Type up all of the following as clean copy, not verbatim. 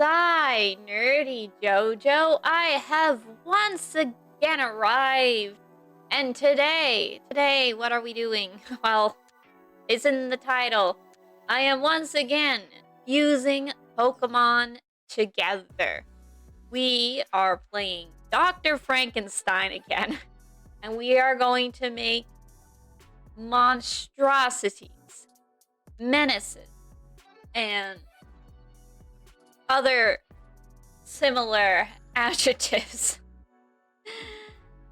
I, Nerdyjojo. I have once again arrived. And today, what are we doing? Well, it's in the title. I am once again using Pokemon together. We are playing Doctor Frankenstein again. And we are going to make monstrosities, menaces, and other similar adjectives.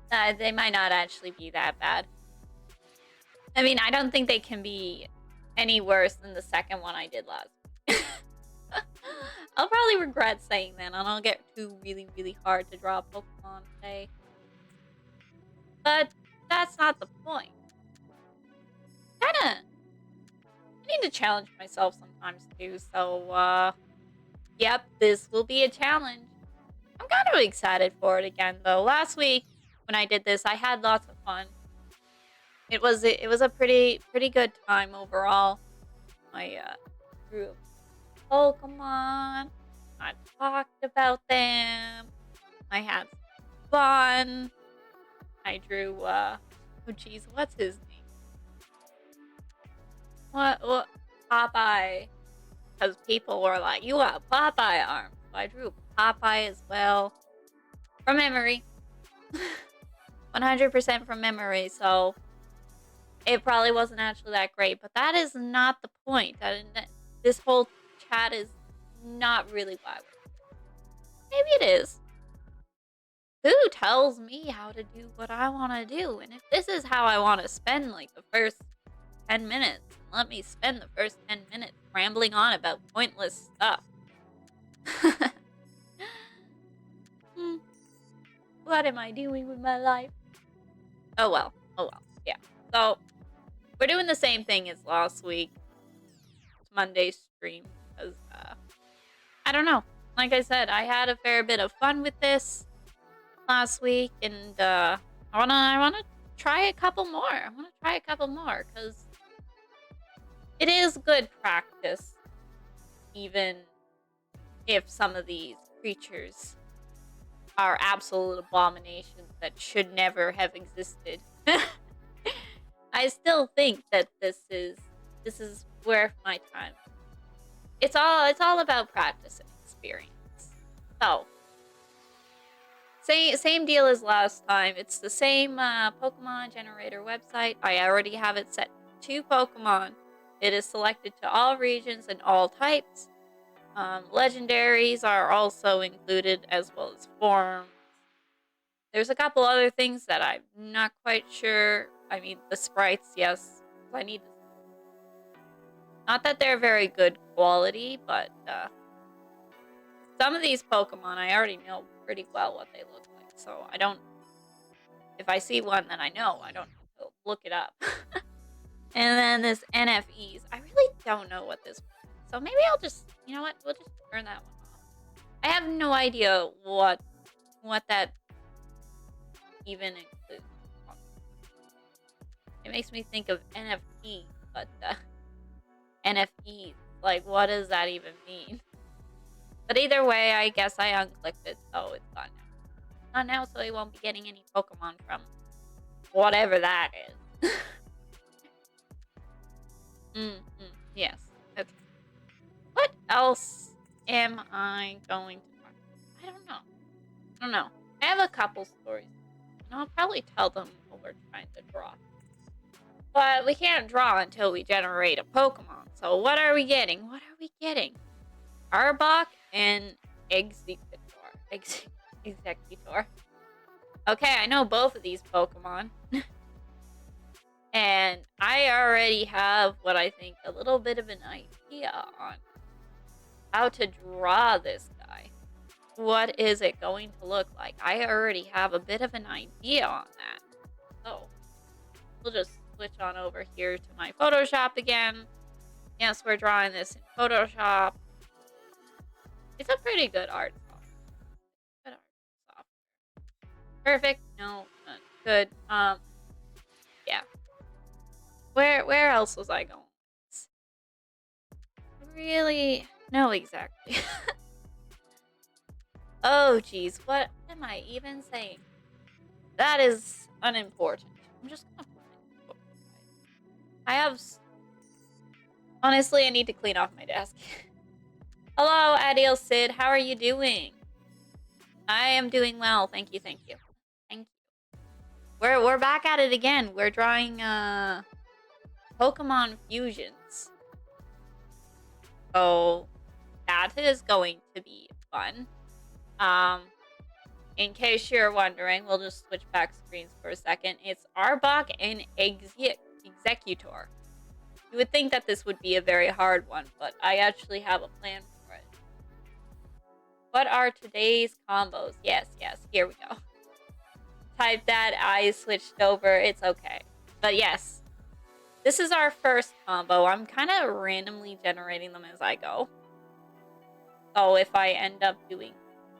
They might not actually be that bad. I mean, I don't think they can be any worse than the second one I did last week. I'll probably regret saying that, and I'll get too really hard to draw Pokemon today. But that's not the point. I need to challenge myself sometimes too, so yep, this will be a challenge. I'm kind of excited for it again though. Last week when I did this, I had lots of fun. It was a pretty good time overall. I drew Pokemon. I talked about them. I had fun. I drew oh geez, what's his name? What Popeye? Because people were like, you got Popeye arms. So I drew Popeye as well. From memory. 100% from memory, so it probably wasn't actually that great. But that is not the point. This whole chat is not really why we're here. Maybe it is. Who tells me how to do what I want to do? And if this is how I want to spend like the first 10 minutes, let me spend the first 10 minutes rambling on about pointless stuff. What am I doing with my life? Oh well. Yeah. So, we're doing the same thing as last week. It's Monday's stream. Because, I don't know. Like I said, I had a fair bit of fun with this last week. And, I wanna try a couple more. Because it is good practice. Even if some of these creatures are absolute abominations that should never have existed. I still think that this is worth my time. It's all about practice and experience. So, same deal as last time. It's the same Pokemon generator website. I already have it set to Pokemon. It is selected to all regions and all types. Legendaries are also included, as well as forms. There's a couple other things that I'm not quite sure. I mean, the sprites, yes. I need... Not that they're very good quality, but some of these Pokemon, I already know pretty well what they look like. So I don't... If I see one that I know, I don't need to look it up. And then this NFEs. I really don't know what this... So maybe I'll just... You know what? We'll just turn that one off. I have no idea what that even includes. It makes me think of NFT, but NFE, like, what does that even mean? But either way, I guess I unclicked it, so it's gone now. Not now, so he won't be getting any Pokemon from whatever that is. Yes. Okay. What else am I going to talk about? I don't know. I have a couple stories. And I'll probably tell them what we're trying to draw. But we can't draw until we generate a Pokemon. So what are we getting? Arbok and Executor. Okay, I know both of these Pokemon. And I already have what I think a little bit of an idea on how to draw this guy. What is it going to look like? I already have a bit of an idea on that. So, we'll just switch on over here to my Photoshop again. Yes, we're drawing this in Photoshop. It's a pretty good art software. Perfect. No, not good. Yeah. Where else was I going? Really? No, exactly. Oh, geez. What am I even saying? That is unimportant. I'm just gonna put I have... Honestly, I need to clean off my desk. Hello, Adiel Sid. How are you doing? I am doing well. Thank you, thank you. Thank you. We're back at it again. We're drawing Pokemon fusions. So that is going to be fun. In case you're wondering, we'll just switch back screens for a second. It's Arbok and Executor. You would think that this would be a very hard one, but I actually have a plan for it. What are today's combos? Yes, here we go. Type that, I switched over, it's okay. But yes, this is our first combo. I'm kind of randomly generating them as I go. So if I end up doing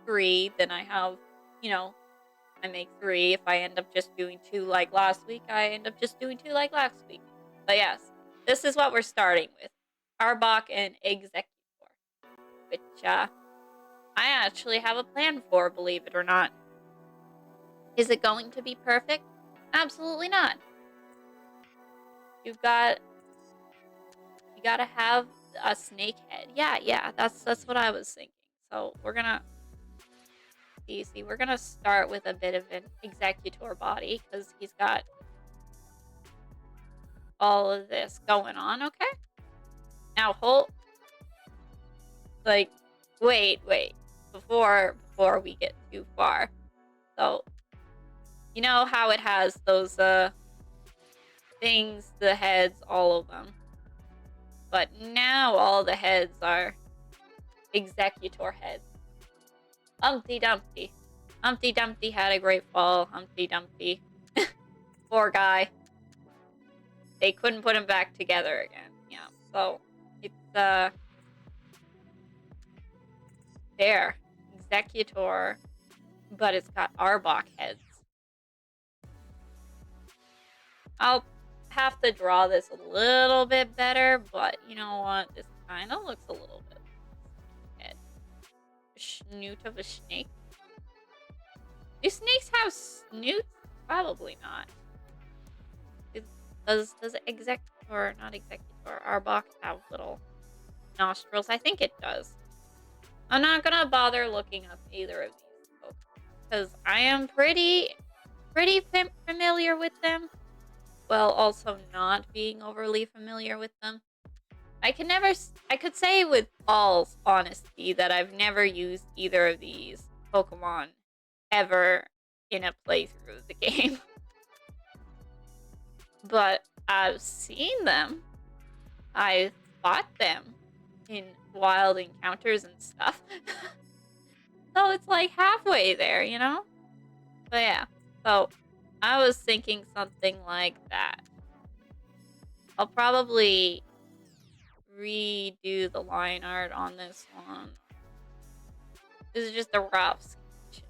3, then I have, I make 3. If I end up just doing 2 like last week, I end up just doing 2 like last week. But yes, this is what we're starting with. Arbok and Executor. Which, I actually have a plan for, believe it or not. Is it going to be perfect? Absolutely not. You gotta have a snake head. Yeah, that's what I was thinking. So we're gonna we're gonna start with a bit of an Executor body because he's got all of this going on. Okay. Now wait before we get too far. So you know how it has those things, the heads, all of them. But now all the heads are Executor heads. Humpty Dumpty. Humpty Dumpty had a great fall. Humpty Dumpty. Poor guy. They couldn't put him back together again. Yeah, so it's there. Executor, but it's got Arbok heads. I'll have to draw this a little bit better, but you know what? This kind of looks a little bit head. Snoot of a snake. Do snakes have snoots? Probably not. Does Executor, not Executor, Arbok have little nostrils? I think it does. I'm not gonna bother looking up either of these Pokemon because I am pretty familiar with them, while also not being overly familiar with them. I could say with all honesty that I've never used either of these Pokemon ever in a playthrough of the game. But I've seen them. I've fought them in wild encounters and stuff. So it's like halfway there, you know? But yeah, so I was thinking something like that. I'll probably redo the line art on this one. This is just a rough sketch.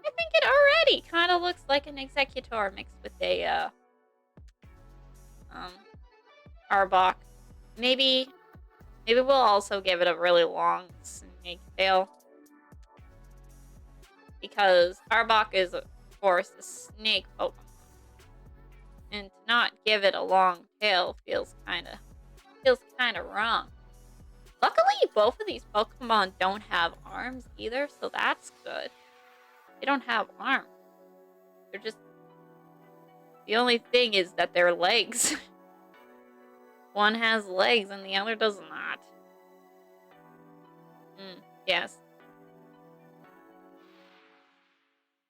I think it already kind of looks like an Executor mixed with a Arbok. Maybe we'll also give it a really long snake tail, because Arbok is, of course, a snake Pokemon, and to not give it a long tail feels kind of wrong. Luckily, both of these Pokemon don't have arms either, so that's good. They don't have arms. They're just... The only thing is that they're legs. One has legs and the other does not. Yes.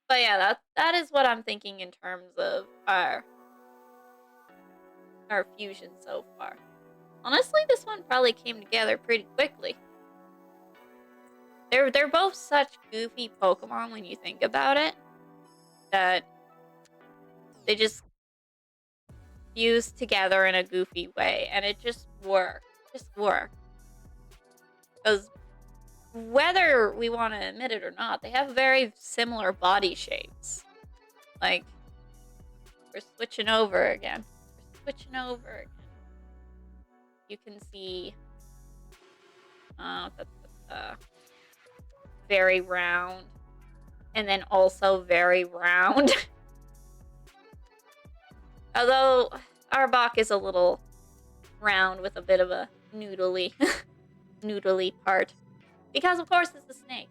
But yeah, that is what I'm thinking in terms of our fusion so far. Honestly, this one probably came together pretty quickly. They're both such goofy Pokemon when you think about it, that they just fuse together in a goofy way, and it just worked. Because whether we want to admit it or not, they have very similar body shapes. Like, we're switching over again. You can see very round. and then also very round. Although Arbok is a little round with a bit of a noodly, noodly part. Because of course it's a snake.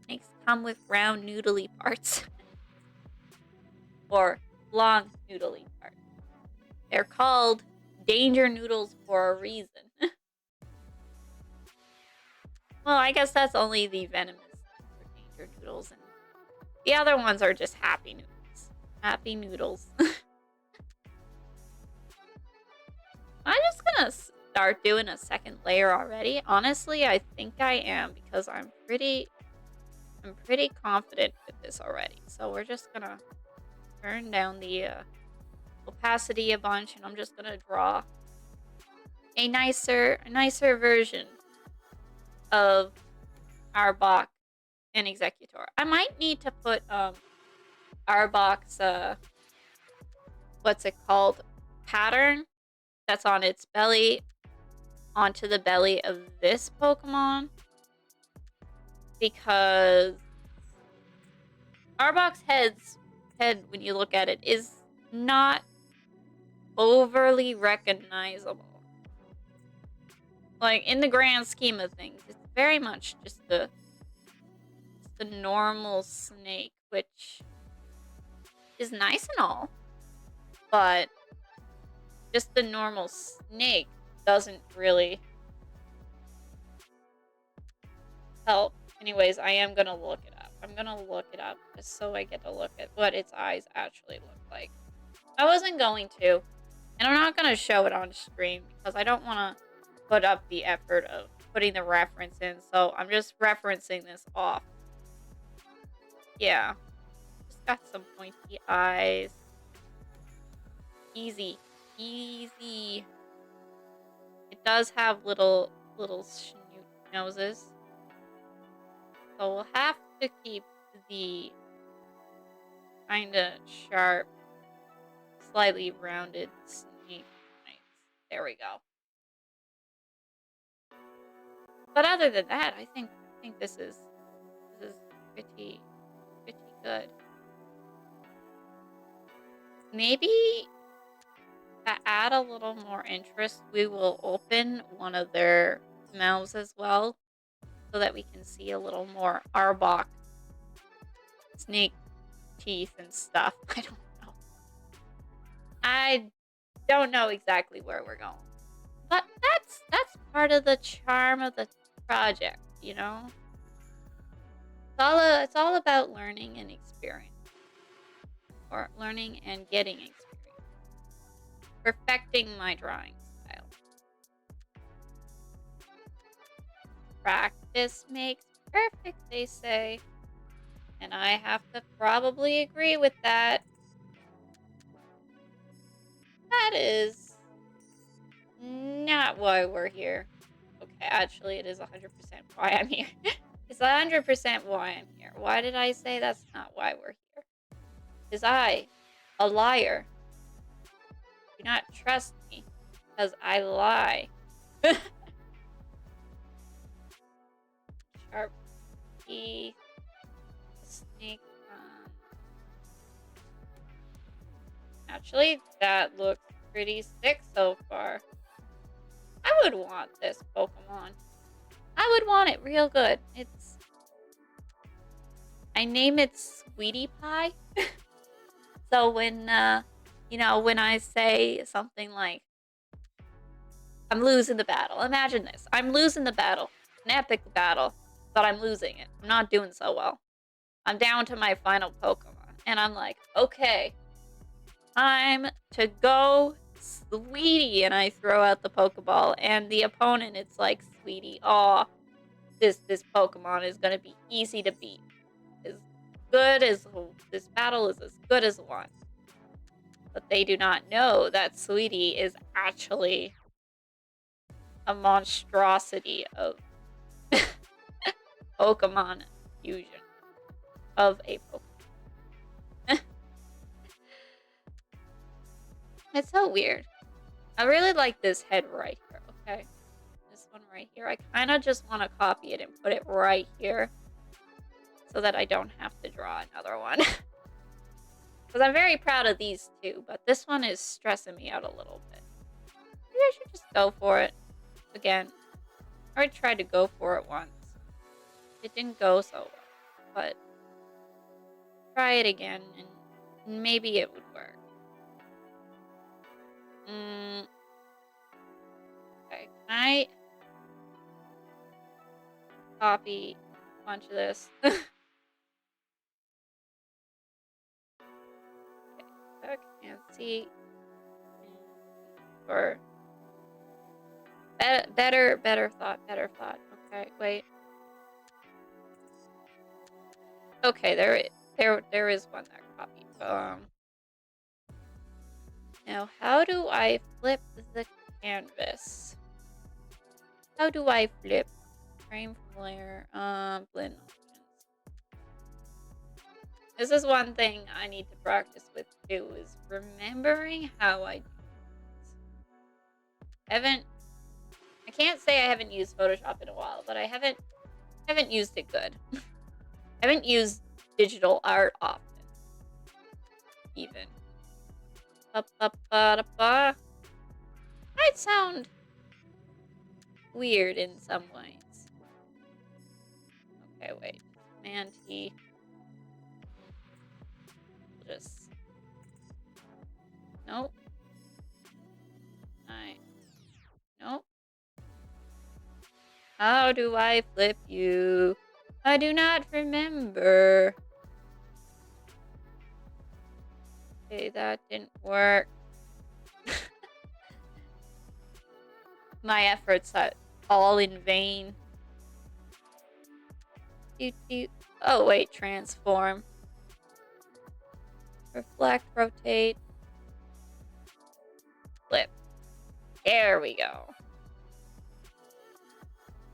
Snakes come with round noodly parts. Or long noodly parts. They're called danger noodles for a reason. Well, I guess that's only the venomous for danger noodles, and the other ones are just happy noodles. Happy noodles. I'm just gonna start doing a second layer already. Honestly, I think I am, because I'm pretty confident with this already. So we're just gonna turn down the opacity a bunch, and I'm just gonna draw a nicer version of Arbok and Executor. I might need to put Arbok's what's it called, pattern that's on its belly onto the belly of this Pokemon, because Arbok's head, when you look at it, is not overly recognizable. Like, in the grand scheme of things, it's very much just the normal snake, which is nice and all, but just the normal snake doesn't really help. Anyways, I am gonna look it up. I'm gonna look it up just so I get to look at what its eyes actually look like. I wasn't going to, and I'm not gonna show it on stream because I don't want to put up the effort of putting the reference in, so I'm just referencing this off. Yeah. Just got some pointy eyes. Easy. Easy. It does have little snoot noses. So we'll have to keep the kinda sharp, slightly rounded snake eyes. There we go. But other than that, I think this is pretty good. Maybe to add a little more interest, we will open one of their mouths as well, so that we can see a little more Arbok snake teeth and stuff. I don't know exactly where we're going, but that's part of the charm of the project, you know. It's all about learning and experience, or learning and getting experience, perfecting my drawing style. Practice makes perfect, they say, and I have to probably agree with that. That is not why we're here. Okay, actually, it is 100% why I'm here. It's 100% why I'm here. Why did I say that's not why we're here? Is I a liar? Do not trust me, because I lie. Sharp teeth, snake. Actually, that looks pretty sick so far. I would want this Pokemon. I would want it real good. I name it Sweetie Pie. So when, when I say something like, I'm losing the battle. Imagine this. I'm losing the battle. An epic battle, but I'm losing it. I'm not doing so well. I'm down to my final Pokemon. And I'm like, okay, time to go Sweetie. And I throw out the Pokeball. And the opponent, it's like, Sweetie, aw, this Pokemon is going to be easy to beat. This battle is as good as one. But they do not know that Sweetie is actually a monstrosity of Pokemon fusion of a Pokemon. It's so weird. I really like this head right here, okay? This one right here. I kind of just want to copy it and put it right here. so that I don't have to draw another one. Because I'm very proud of these two, but this one is stressing me out a little bit. Maybe I should just go for it again. I already tried to go for it once. It didn't go so well, but try it again and maybe it would work. Okay, can I copy a bunch of this? Okay, and see. Or better thought. Okay, wait. Okay, there is one that copied. Now how do I flip the canvas? How do I flip? Frame from layer, blend options. This is one thing I need to practice with too, is remembering how I do this. I can't say I haven't used Photoshop in a while, but I haven't used it good. I haven't used digital art often. Even. Might sound weird in some ways. Okay, wait. Manti. Just. Nope. Nope. How do I flip you? I do not remember. Okay, that didn't work. My efforts are all in vain. Oh, wait, transform. Reflect, rotate. Flip. There we go.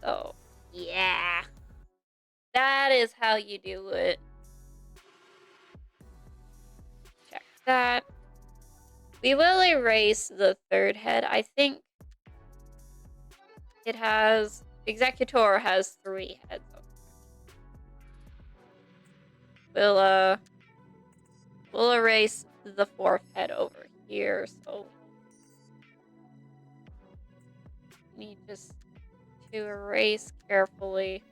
So, yeah. That is how you do it. Check that. We will erase the third head. I think it has... Executor has 3 heads. We'll erase the 4th head over here, so... Need just to erase carefully.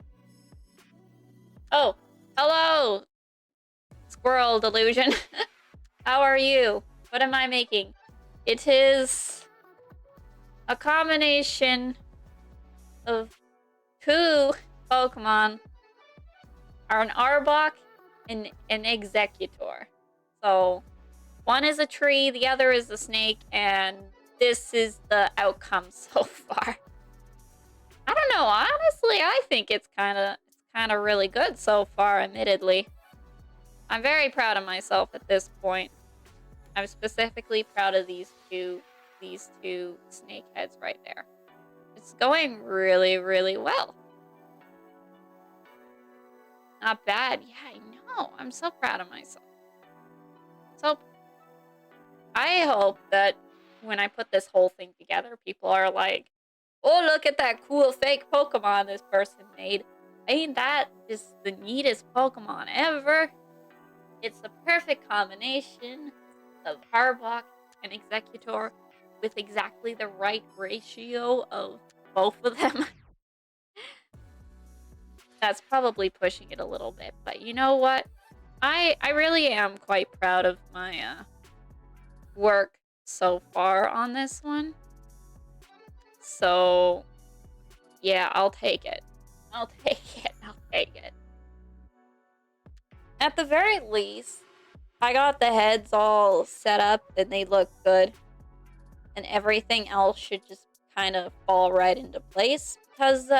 Oh, hello, squirrel delusion. How are you? What am I making? It is a combination of 2 Pokemon, are an Arbok and an Executor. So one is a tree, the other is a snake, and this is the outcome so far. I don't know, honestly, I think it's kind of really good so far, admittedly. I'm very proud of myself at this point. I'm specifically proud of these two snake heads right there. It's going really, really well. Not bad. Yeah, I know. I'm so proud of myself. So, I hope that when I put this whole thing together, people are like, oh, look at that cool fake Pokemon this person made. Ain't that just the neatest Pokemon ever? It's the perfect combination of Arbok and Executor with exactly the right ratio of both of them. That's probably pushing it a little bit, but you know what? I really am quite proud of my work so far on this one. So, yeah, I'll take it. I'll take it. At the very least, I got the heads all set up and they look good. And everything else should just kind of fall right into place. Because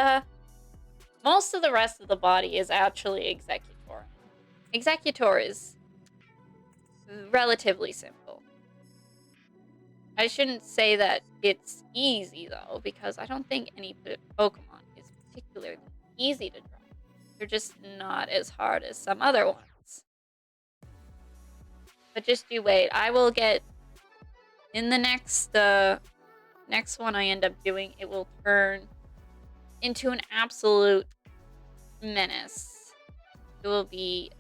most of the rest of the body is actually Executor. Executor is relatively simple. I shouldn't say that it's easy, though, because I don't think any Pokemon is particularly easy to draw. They're just not as hard as some other ones. But just you wait. I will get... In the next one I end up doing, it will turn into an absolute menace. it will be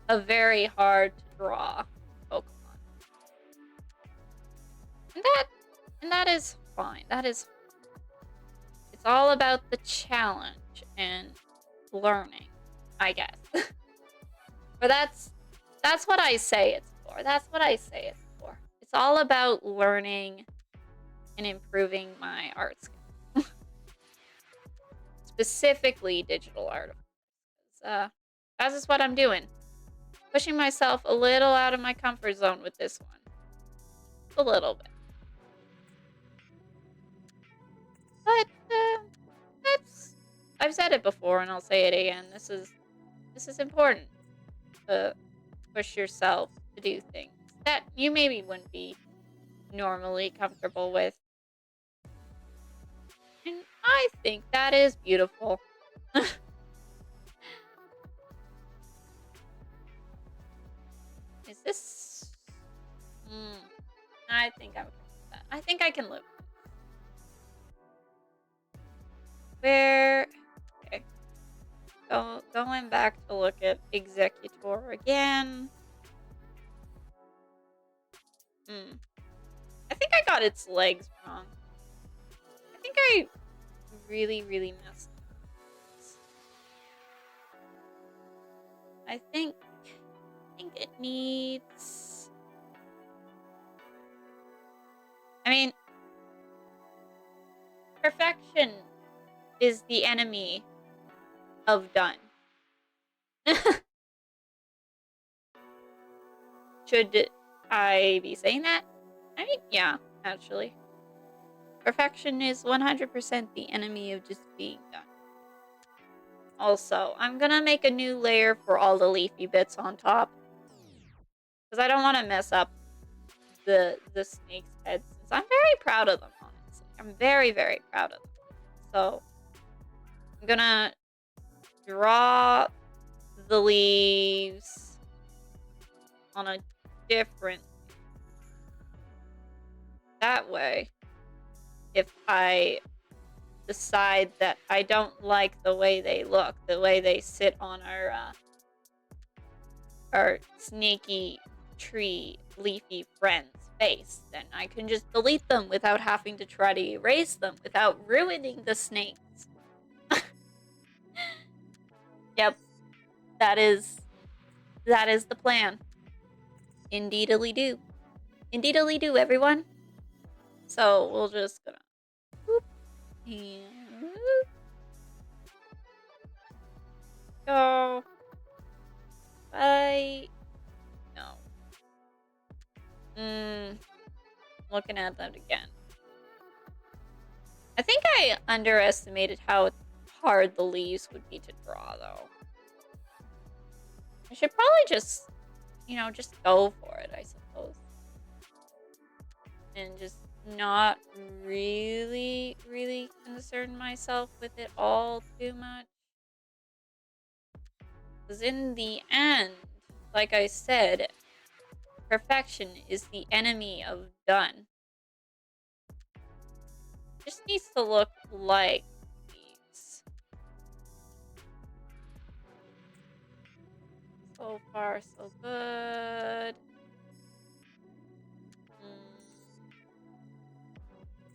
a very hard to draw Pokemon. And that is fine. It's all about the challenge and learning, I guess. But that's what I say it's for. It's all about learning and improving my art skill. Specifically digital art. That's just what I'm doing. Pushing myself a little out of my comfort zone with this one. A little bit. But I've said it before and I'll say it again. This is important to push yourself to do things that you maybe wouldn't be normally comfortable with. And I think that is beautiful. Is this... I think I'm... I think I can live. Where... Okay. Going back to look at Executor again. I think I got its legs wrong. I think I really, really messed up. I think it needs... I mean, perfection is the enemy of done. Should I be saying that? I mean, yeah, actually. Perfection is 100% the enemy of just being done. Also, I'm gonna make a new layer for all the leafy bits on top. Because I don't want to mess up the snake's heads. I'm very proud of them, honestly. I'm very, very proud of them. So, I'm gonna draw the leaves on a different... That way, if I decide that I don't like the way they look, the way they sit on our sneaky tree leafy friend's face, then I can just delete them without having to try to erase them without ruining the snakes. Yep, that is the plan. Indeedly do. Indeedly do, everyone. So we'll just gonna whoop and whoop. Go. Bye. No. Looking at that again. I think I underestimated how hard the leaves would be to draw, though. I should probably just, just go for it, I suppose. And just not really, really concern myself with it all too much. Because in the end, like I said, perfection is the enemy of done. Just needs to look like these. So far, so good.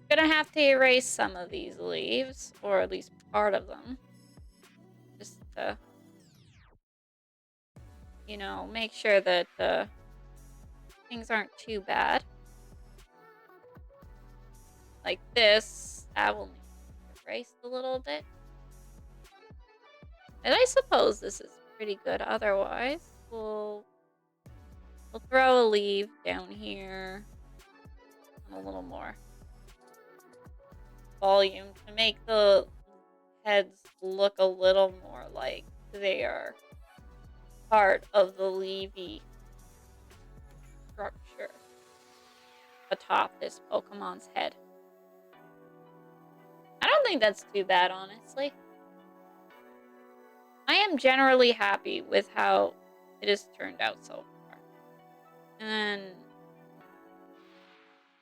Gonna have to erase some of these leaves, or at least part of them. Just to, make sure that things aren't too bad. Like this, that will need to be erased a little bit. And I suppose this is pretty good otherwise. We'll throw a leaf down here. And a little more volume to make the heads look a little more like they are part of the leafy structure atop this Pokemon's head. I don't think that's too bad, honestly. I am generally happy with how it has turned out so far. And then...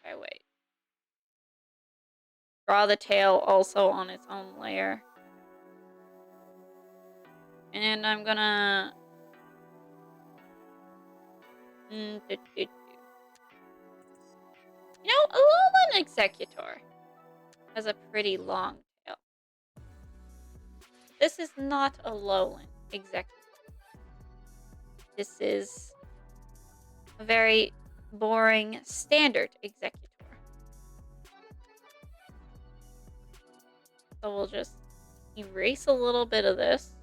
Okay, wait. Draw the tail also on its own layer. And I'm gonna... You know, Alolan Executor has a pretty long tail. This is not a Alolan Executor. This is a very boring standard Executor. So we'll just erase a little bit of this.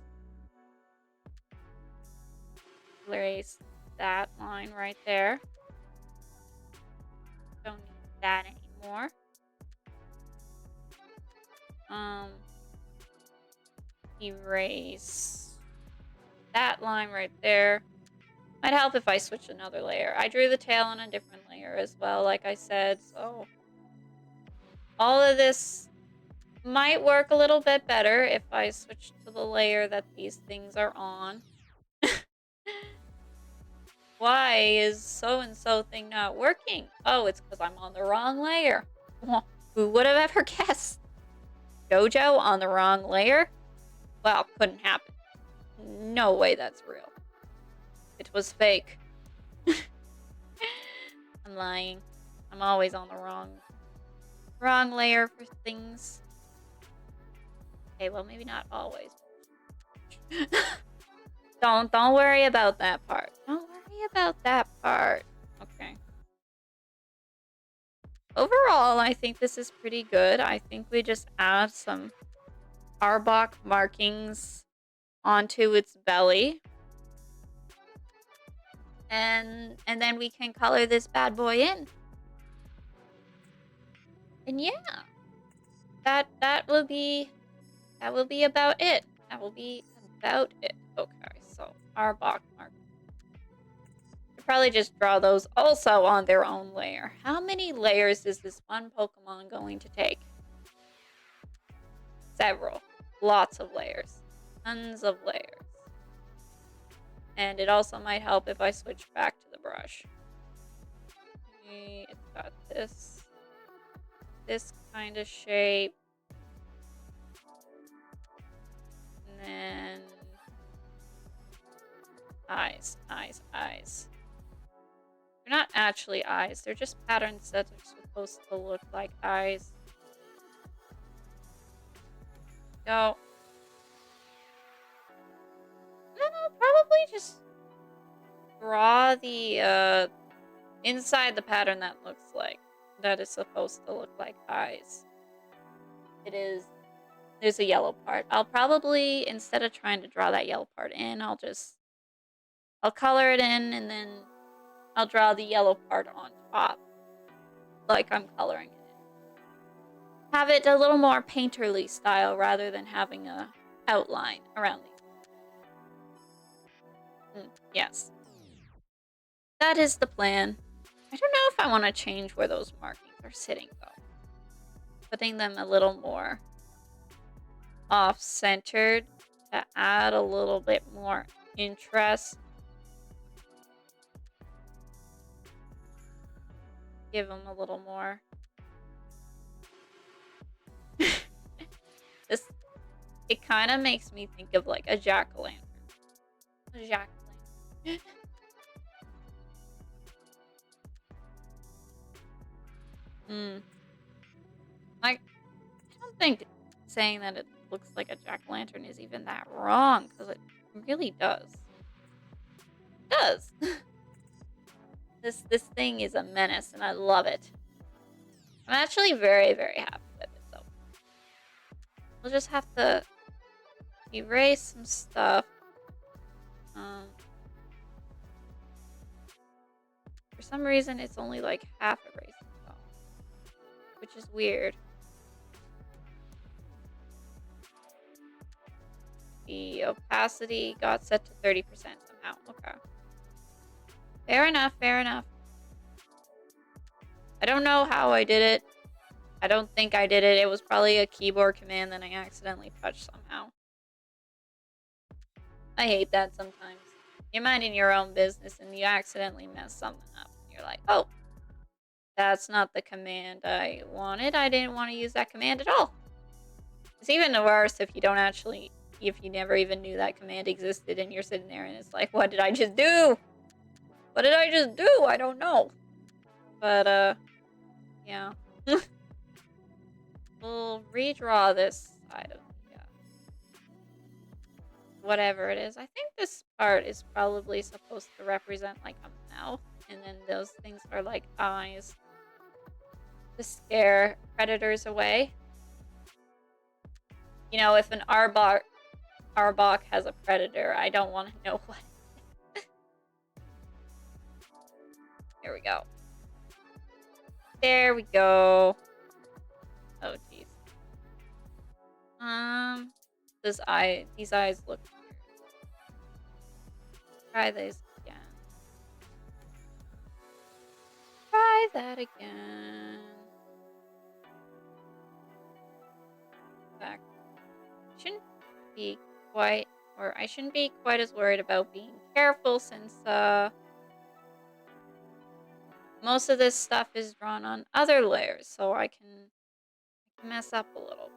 Erase that line right there. Don't need that anymore. Erase that line right there. Might help if I switch another layer. I drew the tail on a different layer as well, like I said, so all of this might work a little bit better if I switch to the layer that these things are on. Why is so-and-so thing not working? Oh, it's because I'm on the wrong layer. Who would have ever guessed? Jojo on the wrong layer? Well, couldn't happen. No way that's real. It was fake. I'm lying. I'm always on the wrong layer for things. Okay, well, maybe not always. Don't worry about that part. Don't worry about that part. Okay. Overall, I think this is pretty good. I think we just add some Arbok markings onto its belly. And then we can color this bad boy in. And yeah. That will be about it. That will be about it. Okay, so Arbok markings. Probably just draw those also on their own layer. How many layers is this one Pokemon going to take? Several. Lots of layers. Tons of layers. And it also might help if I switch back to the brush. Okay, it's got this kind of shape. And then eyes. They're not actually eyes. They're just patterns that are supposed to look like eyes. So, I don't know, probably just draw the inside the pattern that is supposed to look like eyes. There's a yellow part. I'll probably, instead of trying to draw that yellow part in, I'll color it in and then I'll draw the yellow part on top, like I'm coloring it in. Have it a little more painterly style rather than having a outline around these. Yes. That is the plan. I don't know if I want to change where those markings are sitting, though. Putting them a little more off-centered to add a little bit more interest. Give them a little more. It kind of makes me think of like a jack-o'-lantern. A jack-o'-lantern. Like, I don't think saying that it looks like a jack-o'-lantern is even that wrong, because it really does. It does. This thing is a menace, and I love it. I'm actually very, very happy with it, though. We'll just have to erase some stuff. For some reason, it's only like half erased, though, which is weird. The opacity got set to 30% somehow. Okay. Fair enough, fair enough. I don't know how I did it. I don't think I did it. It was probably a keyboard command that I accidentally touched somehow. I hate that sometimes. You're minding your own business and you accidentally mess something up. You're like, oh, that's not the command I wanted. I didn't want to use that command at all. It's even worse if you don't actually if you never even knew that command existed and you're sitting there and it's like, what did I just do? What did I just do? I don't know. But, yeah. We'll redraw this side of the, whatever it is. I think this part is probably supposed to represent, like, a mouth. And then those things are, like, eyes to scare predators away. You know, if an Arbok has a predator, I don't want to know what. Here we go. There we go. Oh, jeez. These eyes look weird. Try this again. Try that again. Back. Shouldn't be quite, or I shouldn't be quite as worried about being careful since, most of this stuff is drawn on other layers, so I can mess up a little.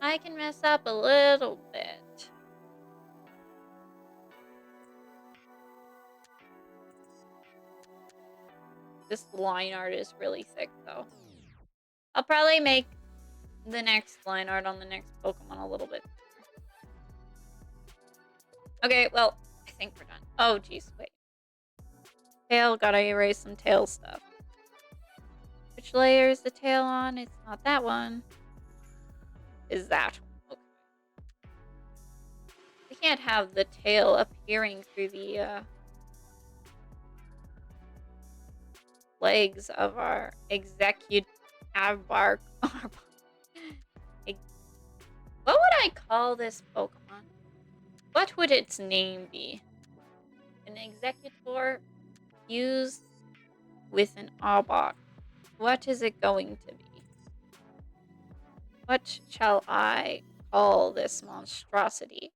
I can mess up a little bit. This line art is really thick, though. I'll probably make the next line art on the next Pokemon a little bit. Okay, well, I think we're done. Oh, jeez, wait. Tail, gotta erase some tail stuff. Which layer is the tail on? It's not that one. Is that one? Okay. We can't have the tail appearing through the legs of our What would I call this Pokemon? What would its name be? An Executor fused with an Arbok. What is it going to be? What shall I call this monstrosity?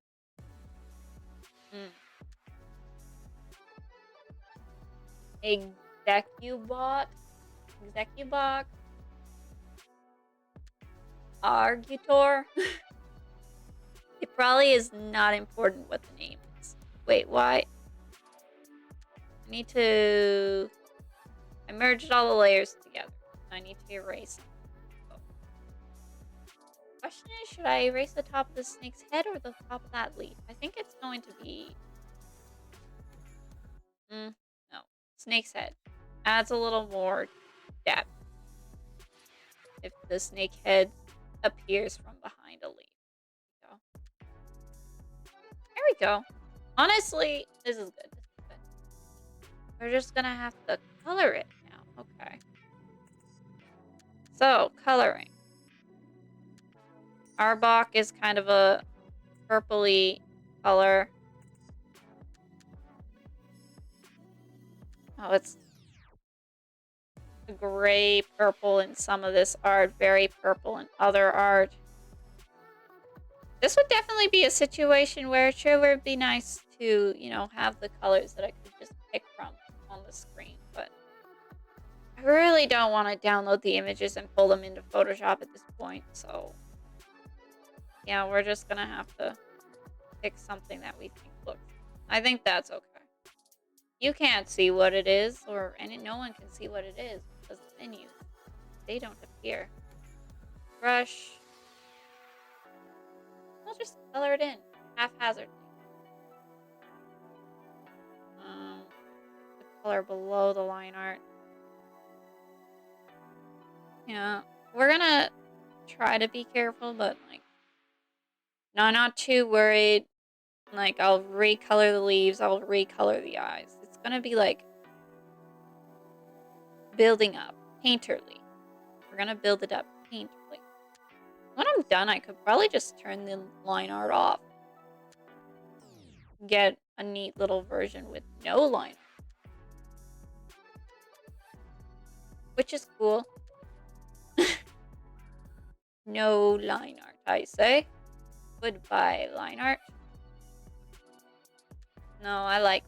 Execubot? Argutor? It probably is not important what the name is. Wait, why? I need to... I merged all the layers together. I need to erase them. Oh. Question is, should I erase the top of the snake's head or the top of that leaf? I think it's going to be... no. Snake's head. Adds a little more depth. If the snake head appears from behind a leaf. There we go. Honestly, this is good. We're just gonna have to color it now. Okay. So, coloring. Arbok is kind of a purpley color. Oh, it's a gray purple in some of this art, very purple in other art. This would definitely be a situation where it sure would be nice to, you know, have the colors that I could just pick from on the screen, but I really don't want to download the images and pull them into Photoshop at this point, so yeah, we're just gonna have to pick something that we think looks. I think that's okay. You can't see what it is, and no one can see what it is because the menus, they don't appear. Brush. I'll just color it in, haphazardly. The color below the line art. Yeah, we're gonna try to be careful, but like, not too worried. Like, I'll recolor the leaves, I'll recolor the eyes. It's gonna be like building up, painterly. We're gonna build it up painterly. When I'm done, I could probably just turn the line art off. Get a neat little version with no line art. Which is cool. No line art, I say. Goodbye, line art. No, I like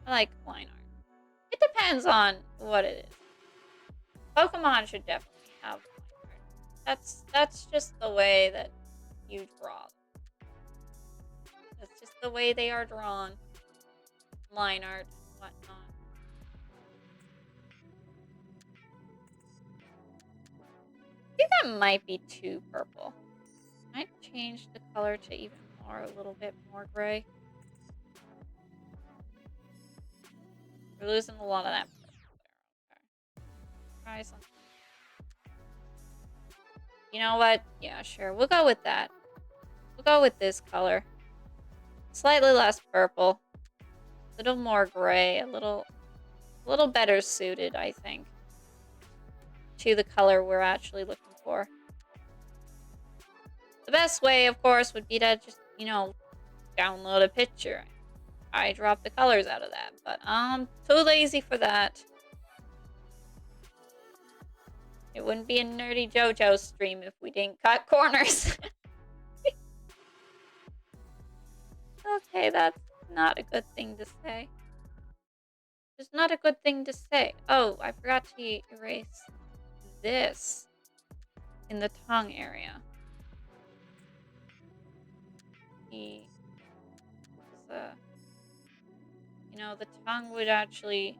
line art. It depends on what it is. Pokemon should definitely have line art. That's just the way that you draw them. That's just the way they are drawn. Line art, whatnot. I think that might be too purple. Might change the color to even more, a little bit more gray. We're losing a lot of that purple there. Okay. Try something. You know what? Yeah, sure. We'll go with that. We'll go with this color. Slightly less purple. A little more gray. A little better suited, I think, to the color we're actually looking for. The best way, of course, would be to just, download a picture. I drop the colors out of that, but I'm too lazy for that. It wouldn't be a Nerdyjojo stream if we didn't cut corners. Okay, that's not a good thing to say. It's not a good thing to say. Oh, I forgot to erase this in the tongue area. The tongue would actually,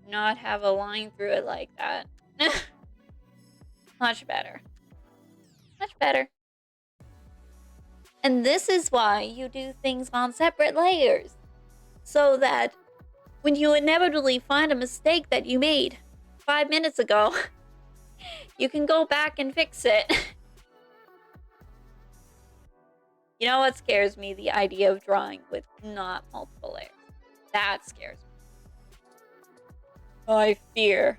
not have a line through it like that. Much better. Much better. And this is why you do things on separate layers. So that when you inevitably find a mistake that you made 5 minutes ago, you can go back and fix it. You know what scares me? The idea of drawing with not multiple layers. That scares me. I fear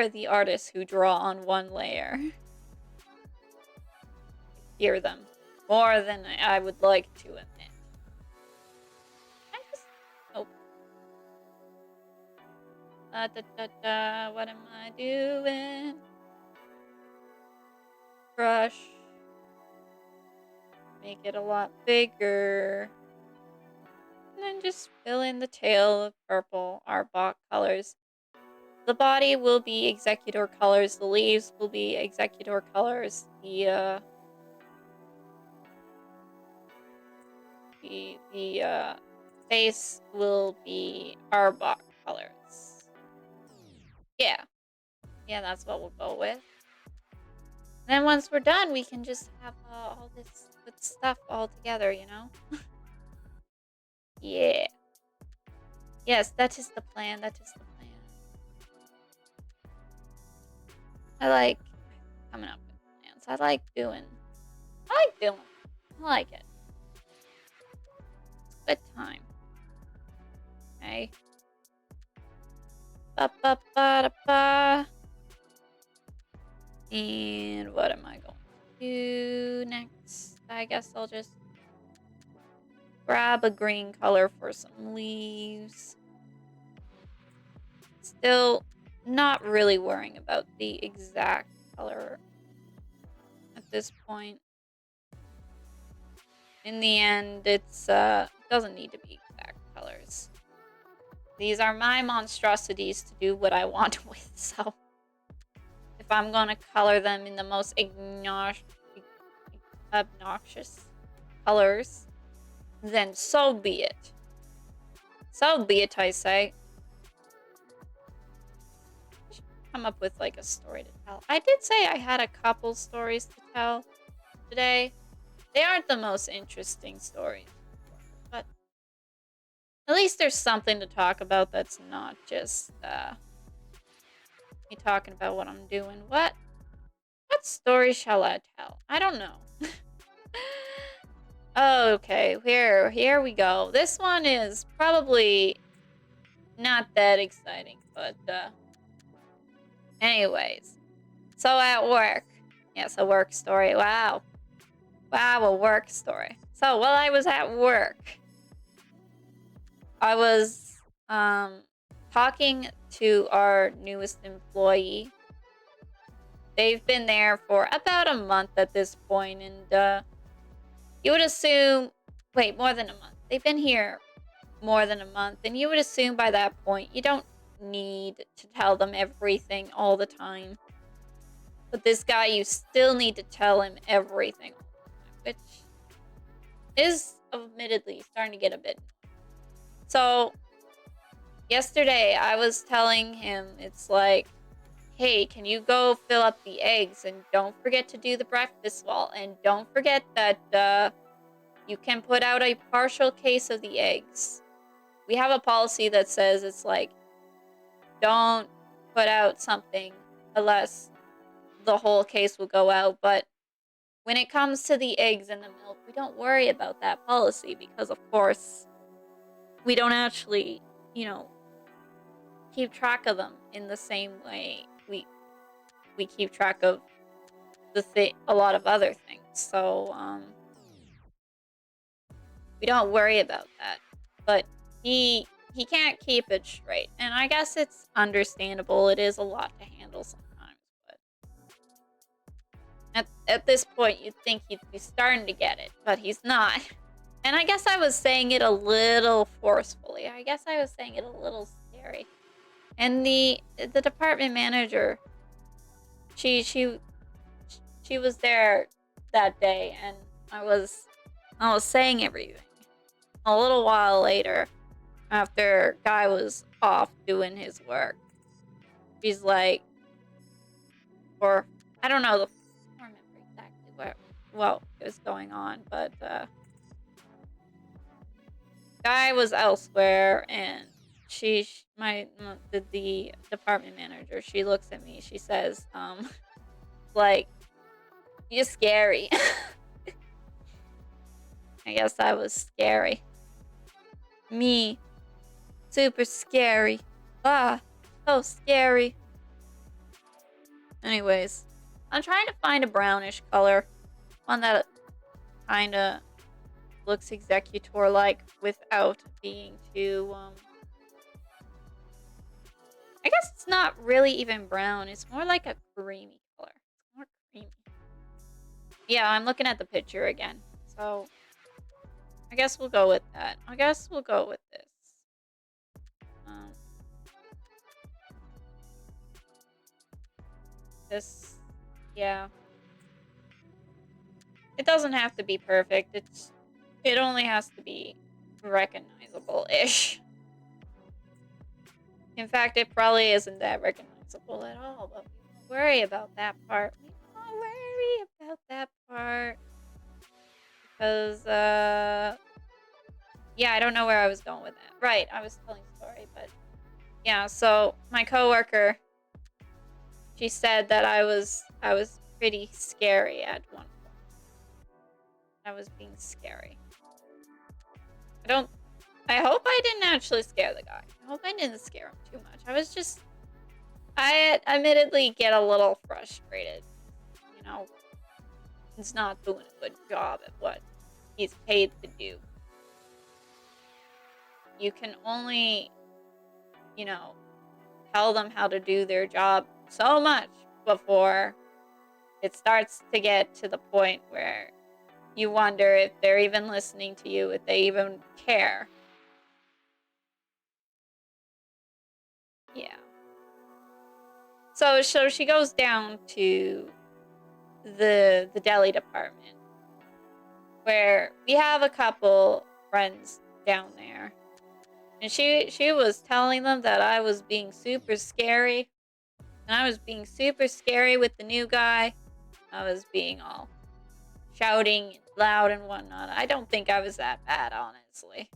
the artists who draw on one layer. I fear them more than I would like to admit. What am I doing? Brush. Make it a lot bigger. And then just fill in the tail of purple, our Bach colors. The body will be executor colors. The leaves will be executor colors. The face will be our Bach colors. Yeah. Yeah, that's what we'll go with. And then once we're done, we can just have all this good stuff all together, Yeah. Yes, that is the plan. That is the plan. I like coming up with plans. I like doing. I like it. It's a good time. Okay. Ba-ba-ba-da-ba. And what am I going to do next? I guess I'll just grab a green color for some leaves. Still not really worrying about the exact color at this point. In the end, it's doesn't need to be exact colors. These are my monstrosities to do what I want with, so if I'm gonna color them in the most obnoxious colors, then so be it. So be it, I say. I should come up with like a story to tell. I did say I had a couple stories to tell today. They aren't the most interesting stories, but at least there's something to talk about that's not just me talking about what I'm doing. What story shall I tell? I don't know. Okay, here we go. This one is probably not that exciting, but anyways. So at work. Yes, a work story. Wow, a work story. So while I was at work, I was talking to our newest employee. They've been there for about a month at this point, and you would assume, wait, more than a month. They've been here more than a month, and you would assume by that point you don't need to tell them everything all the time. But this guy, you still need to tell him everything all the time, which is admittedly starting to get a bit. So yesterday I was telling him, it's like, hey, can you go fill up the eggs and don't forget to do the breakfast wall, and don't forget that you can put out a partial case of the eggs. We have a policy that says it's like, don't put out something unless the whole case will go out. But when it comes to the eggs and the milk, we don't worry about that policy because, of course, we don't actually, keep track of them in the same way we keep track of a lot of other things. So we don't worry about that. But he can't keep it straight, and I guess it's understandable. It is a lot to handle sometimes, but at this point you'd think he'd be starting to get it, but he's not. And I guess I was saying it a little forcefully. I guess I was saying it a little scary. And the department manager, she was there that day, and I was saying everything. A little while later, after guy was off doing his work, she's like, or I don't know, I don't remember exactly what was going on, but guy was elsewhere, and the department manager, she looks at me, she says, like, you're scary. I guess I was scary. Me. Super scary. Ah, so scary. Anyways, I'm trying to find a brownish color. One that kind of looks executor-like without being too, I guess it's not really even brown. It's more like a creamy color. It's more creamy. Yeah, I'm looking at the picture again. So, I guess we'll go with that. I guess we'll go with this. This, yeah. It doesn't have to be perfect. It only has to be recognizable-ish. In fact, it probably isn't that recognizable at all, but we won't worry about that part. We won't worry about that part. Because, yeah, I don't know where I was going with that. Right, I was telling a story, but yeah, so my coworker, she said that I was pretty scary at one point. I was being scary. I hope I didn't actually scare the guy. I hope I didn't scare him too much. I admittedly get a little frustrated. He's not doing a good job at what he's paid to do. You can only, tell them how to do their job so much before it starts to get to the point where you wonder if they're even listening to you, if they even care. Yeah. So she goes down to the deli department, where we have a couple friends down there. And she was telling them that I was being super scary. And I was being super scary with the new guy. I was being all shouting loud and whatnot. I don't think I was that bad, honestly.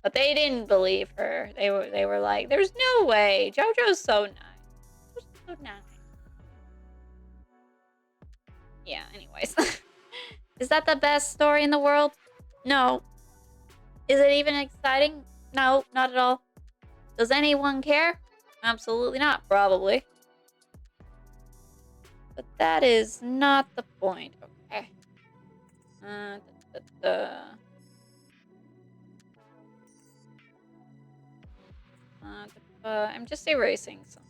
But they didn't believe her. They were like, there's no way. JoJo's so nice. So nice. Yeah, anyways. Is that the best story in the world? No. Is it even exciting? No, not at all. Does anyone care? Absolutely not, probably. But that is not the point. Okay. I'm just erasing some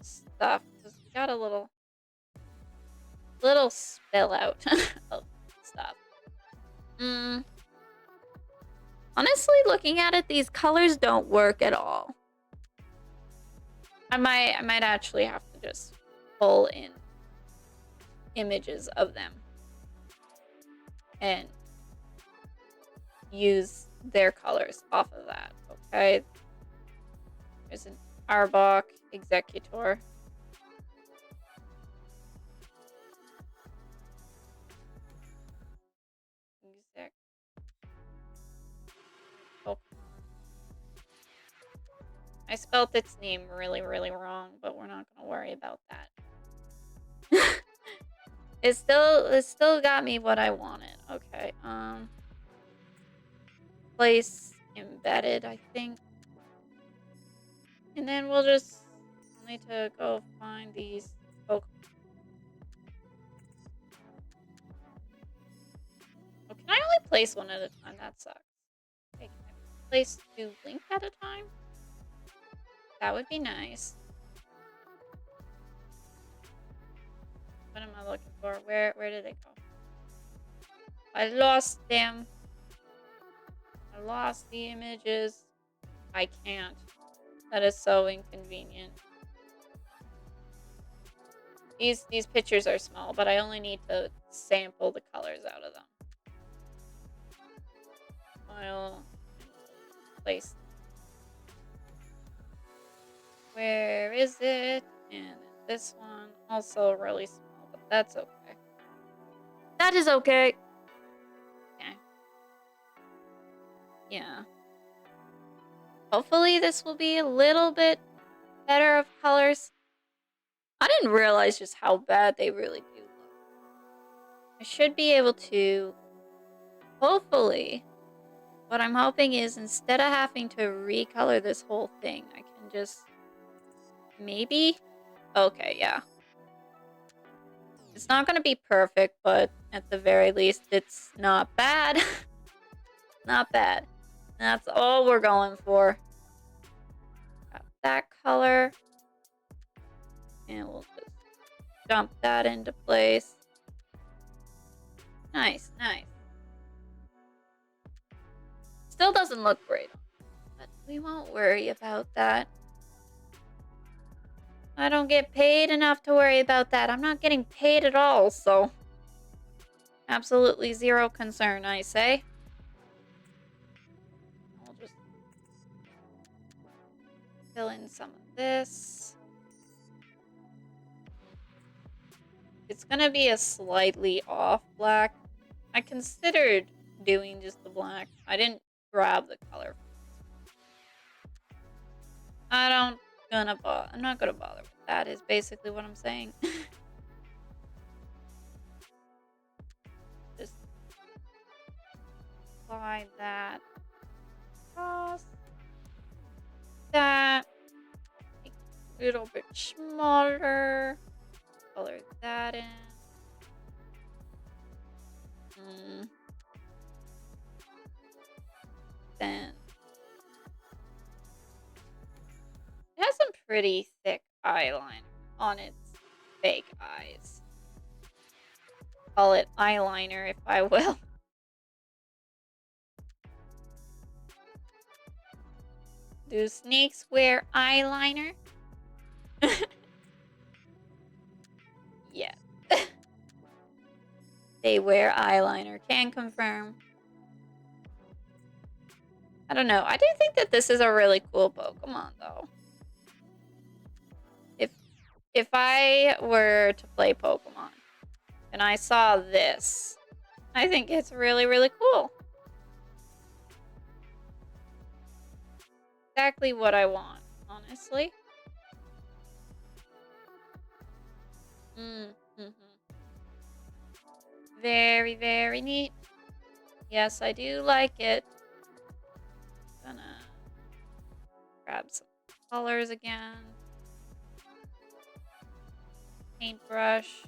stuff because we got a little spill out of stuff. Honestly, looking at it, these colors don't work at all. I might actually have to just pull in images of them and use their colors off of that. Okay. There's an Arbok Executor. Pokemon. I spelled its name really, really wrong, but we're not gonna worry about that. It still got me what I wanted. Okay. Place embedded, I think. And then we'll need to go find these Pokemon. Oh, can I only place one at a time? That sucks. Okay, can I place 2 Link at a time? That would be nice. What am I looking for? Where did they go? I lost them. I lost the images. I can't. That is so inconvenient. These pictures are small, but I only need to sample the colors out of them. I'll place. Where is it? And this one, also really small, but that's okay. That is okay. Okay. Yeah. Hopefully this will be a little bit better of colors. I didn't realize just how bad they really do look. I should be able to, hopefully, what I'm hoping is instead of having to recolor this whole thing, I can just, maybe? Okay, yeah. It's not gonna be perfect, but at the very least, it's not bad. Not bad. That's all we're going for. Got that color. And we'll just dump that into place. Nice, nice. Still doesn't look great, but we won't worry about that. I don't get paid enough to worry about that. I'm not getting paid at all, so absolutely zero concern, I say. I'll just fill in some of this. It's gonna be a slightly off black. I considered doing just the black. I didn't grab the color. I'm not gonna bother with that, is basically what I'm saying. Just apply that across that. Make it a little bit smaller. Color that in. Then it has some pretty thick eyeliner on its fake eyes. Call it eyeliner if I will. Do snakes wear eyeliner? Yes. They wear eyeliner. Can confirm. I don't know. I do think that this is a really cool Pokemon, though. If I were to play Pokemon and I saw this, I think it's really, really cool. Exactly what I want, honestly. Very, very neat. Yes, I do like it. Gonna grab some colors again. Paintbrush.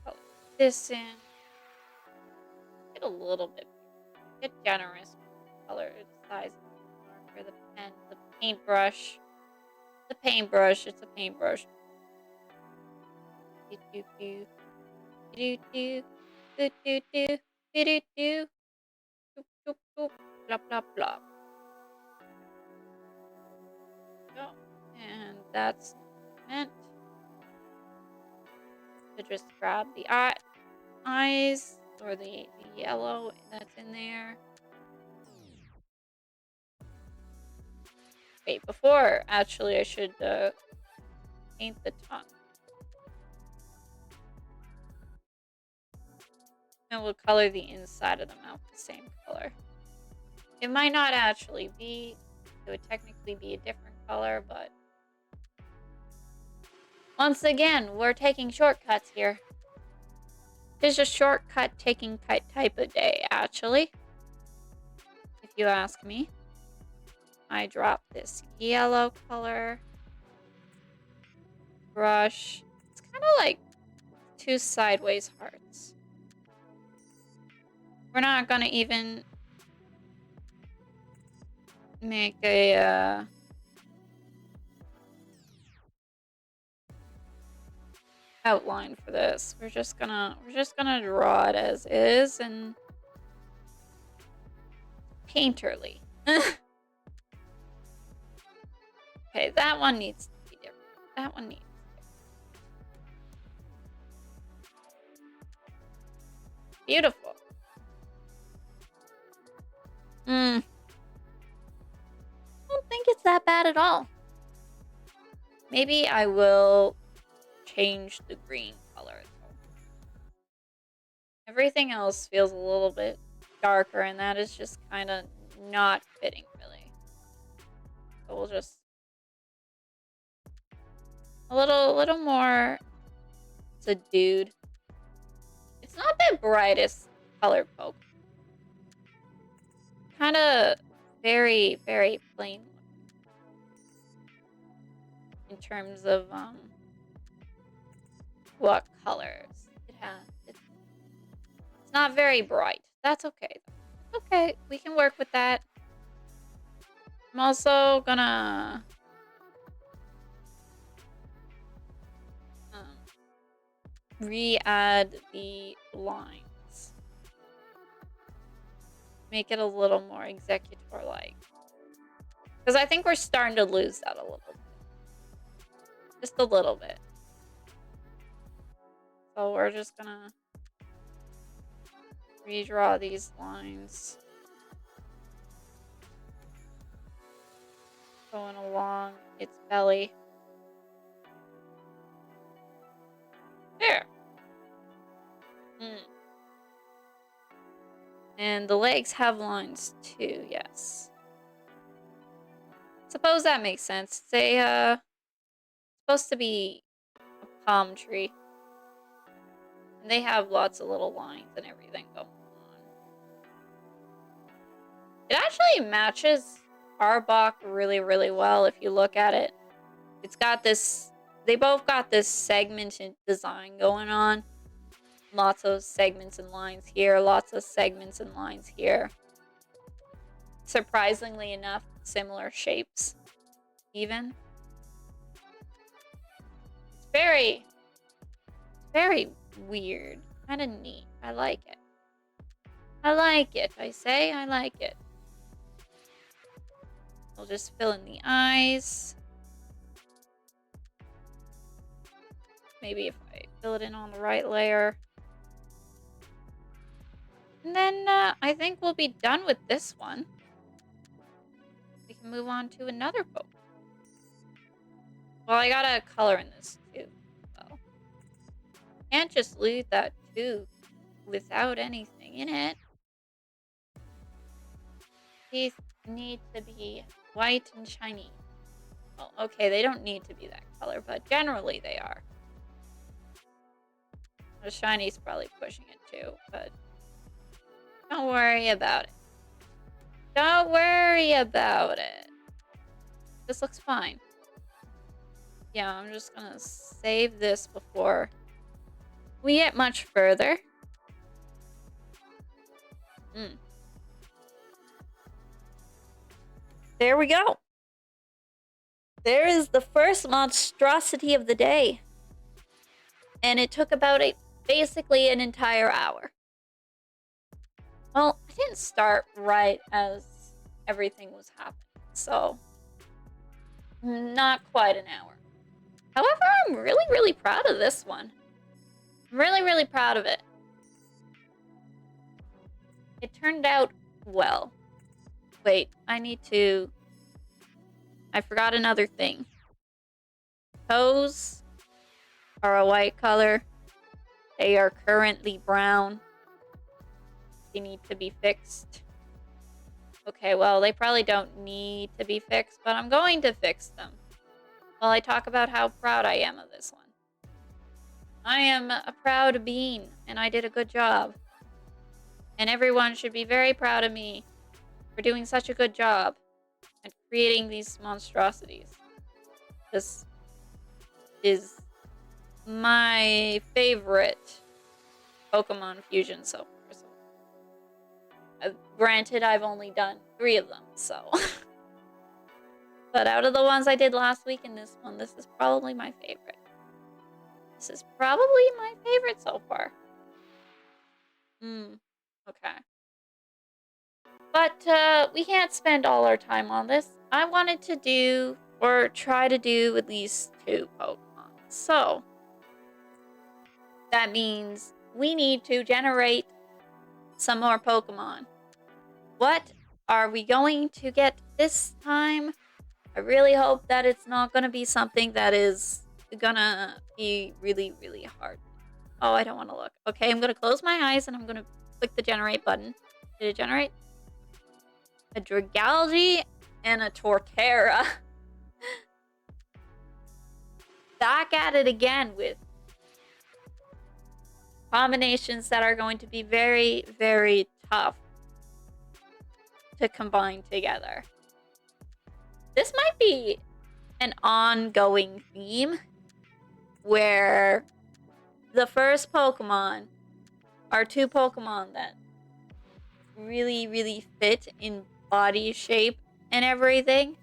Color this in. Get a little bit. Get generous with the color size for the pen. The paintbrush. The paintbrush. It's a paintbrush. Do do do do do do do do do do do blah blah blah. that's meant to just grab the eyes or the yellow that's in there. Wait, before, actually, I should paint the tongue. And we'll color the inside of the mouth the same color. It might not actually be, it would technically be a different color, but once again, we're taking shortcuts here. It's a shortcut taking type of day, actually. If you ask me. I drop this yellow color. Brush. It's kind of like 2 sideways hearts. We're not gonna even make a outline for this. We're just gonna draw it as is and painterly. Okay, that one needs to be different. That one needs to be beautiful. I don't think it's that bad at all. Maybe I will change the green color though. Everything else feels a little bit darker, and that is just kind of not fitting really. So we'll just a little more subdued. It's not the brightest color Poke. Kind of very, very plain in terms of what colors it has. It's not very bright. That's okay. Okay, we can work with that. I'm also gonna re-add the lines. Make it a little more executor-like. Because I think we're starting to lose that a little bit. Just a little bit. So we're just gonna redraw these lines. Going along its belly. There. And the legs have lines too, yes. Suppose that makes sense. It's supposed to be a palm tree. And they have lots of little lines and everything going on. It actually matches Arbok really, really well if you look at it. It's got this, they both got this segmented design going on. Lots of segments and lines here, lots of segments and lines here. Surprisingly enough, similar shapes, even. It's very, very weird. Kind of neat. I like it. I like it. I say I like it. We'll just fill in the eyes. Maybe if I fill it in on the right layer. And then I think we'll be done with this one. We can move on to another Poke. Well, I gotta color in this too. Well, can't just leave that tube without anything in it. Teeth need to be white and shiny. Well, okay, they don't need to be that color, but generally they are. The shiny's probably pushing it too, but don't worry about it. Don't worry about it. This looks fine. Yeah, I'm just gonna save this before we get much further. There we go. There is the first monstrosity of the day. And it took about basically an entire hour. Well, I didn't start right as everything was happening, so not quite an hour. However, I'm really, really proud of this one. I'm really, really proud of it. It turned out well. Wait, I forgot another thing. Toes are a white color. They are currently brown. They need to be fixed. Okay, well, they probably don't need to be fixed, but I'm going to fix them while I talk about how proud I am of this one. I am a proud bean, and I did a good job. And everyone should be very proud of me for doing such a good job at creating these monstrosities. This is my favorite Pokemon fusion so far. Granted, I've only done 3 of them, so. But out of the ones I did last week and this one, this is probably my favorite. This is probably my favorite so far. Okay. But we can't spend all our time on this. I wanted to do, or try to do, at least 2 Pokemon. So, that means we need to generate some more Pokemon. What are we going to get this time? I really hope that it's not going to be something that is gonna be really, really hard. Oh, I don't want to look. Okay, I'm going to close my eyes and I'm going to click the generate button. Did it generate? A Dragalge and a Torterra. Back at it again with combinations that are going to be very, very tough to combine together. This might be an ongoing theme where the first Pokemon are 2 Pokemon that really, really fit in body shape and everything.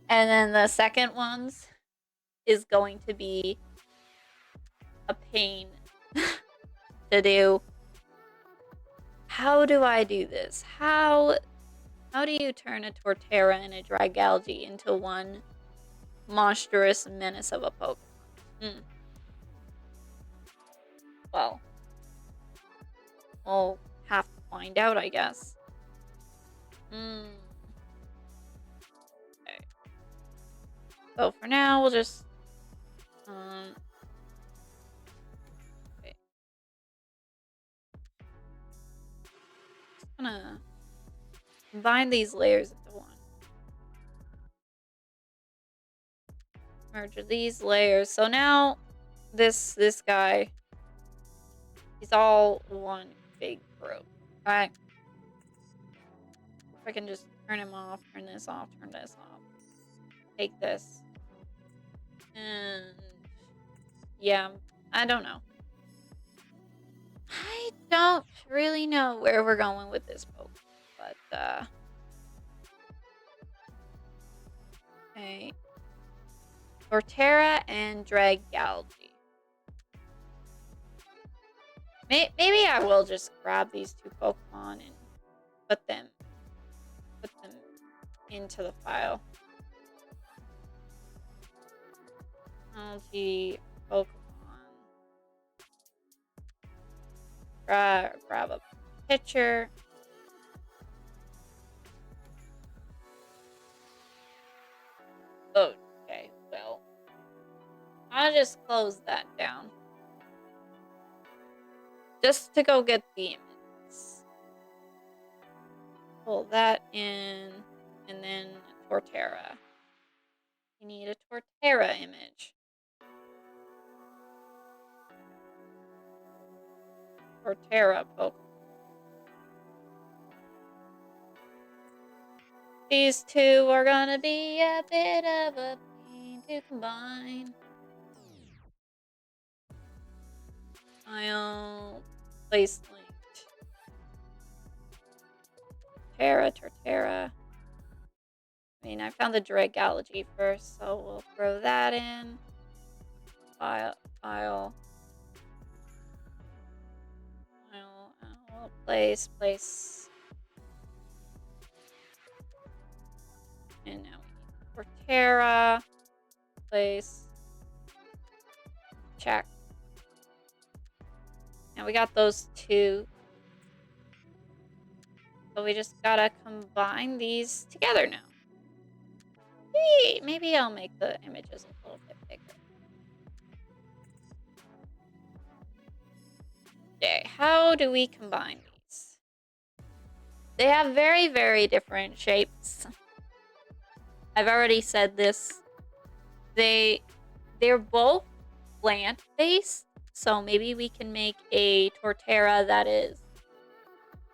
And then the second ones is going to be a pain to do. How do I do this? How do you turn a Torterra and a Dragalge into one monstrous menace of a Pokemon? Well, we'll have to find out, I guess. Okay. So for now, we'll just okay. Just gonna combine these layers into one. Merge these layers. So now this guy, he's all one big group. Right? I can just turn him off, turn this off, turn this off. Take this. And yeah, I don't know. I don't really know where we're going with this Pokemon, but okay. Torterra and Dragalge. Maybe I will just grab these 2 Pokemon and put them into the file. Algae, Pokemon. Grab a picture. Okay, well, I'll just close that down. Just to go get the images. Pull that in, and then a Torterra. You need a Torterra image. Torterra Pokemon. These 2 are gonna be a bit of a pain to combine. I'll place linked. Torterra. I mean, I found the Dragalge first, so we'll throw that in. File. We'll place. And now we need Torterra. Place. check. And we got those two. So we just gotta combine these together now. Maybe I'll make the images a little bit bigger. Okay, how do we combine these? They have very, very different shapes. I've already said this. They're both plant-based, so maybe we can make a tortera that is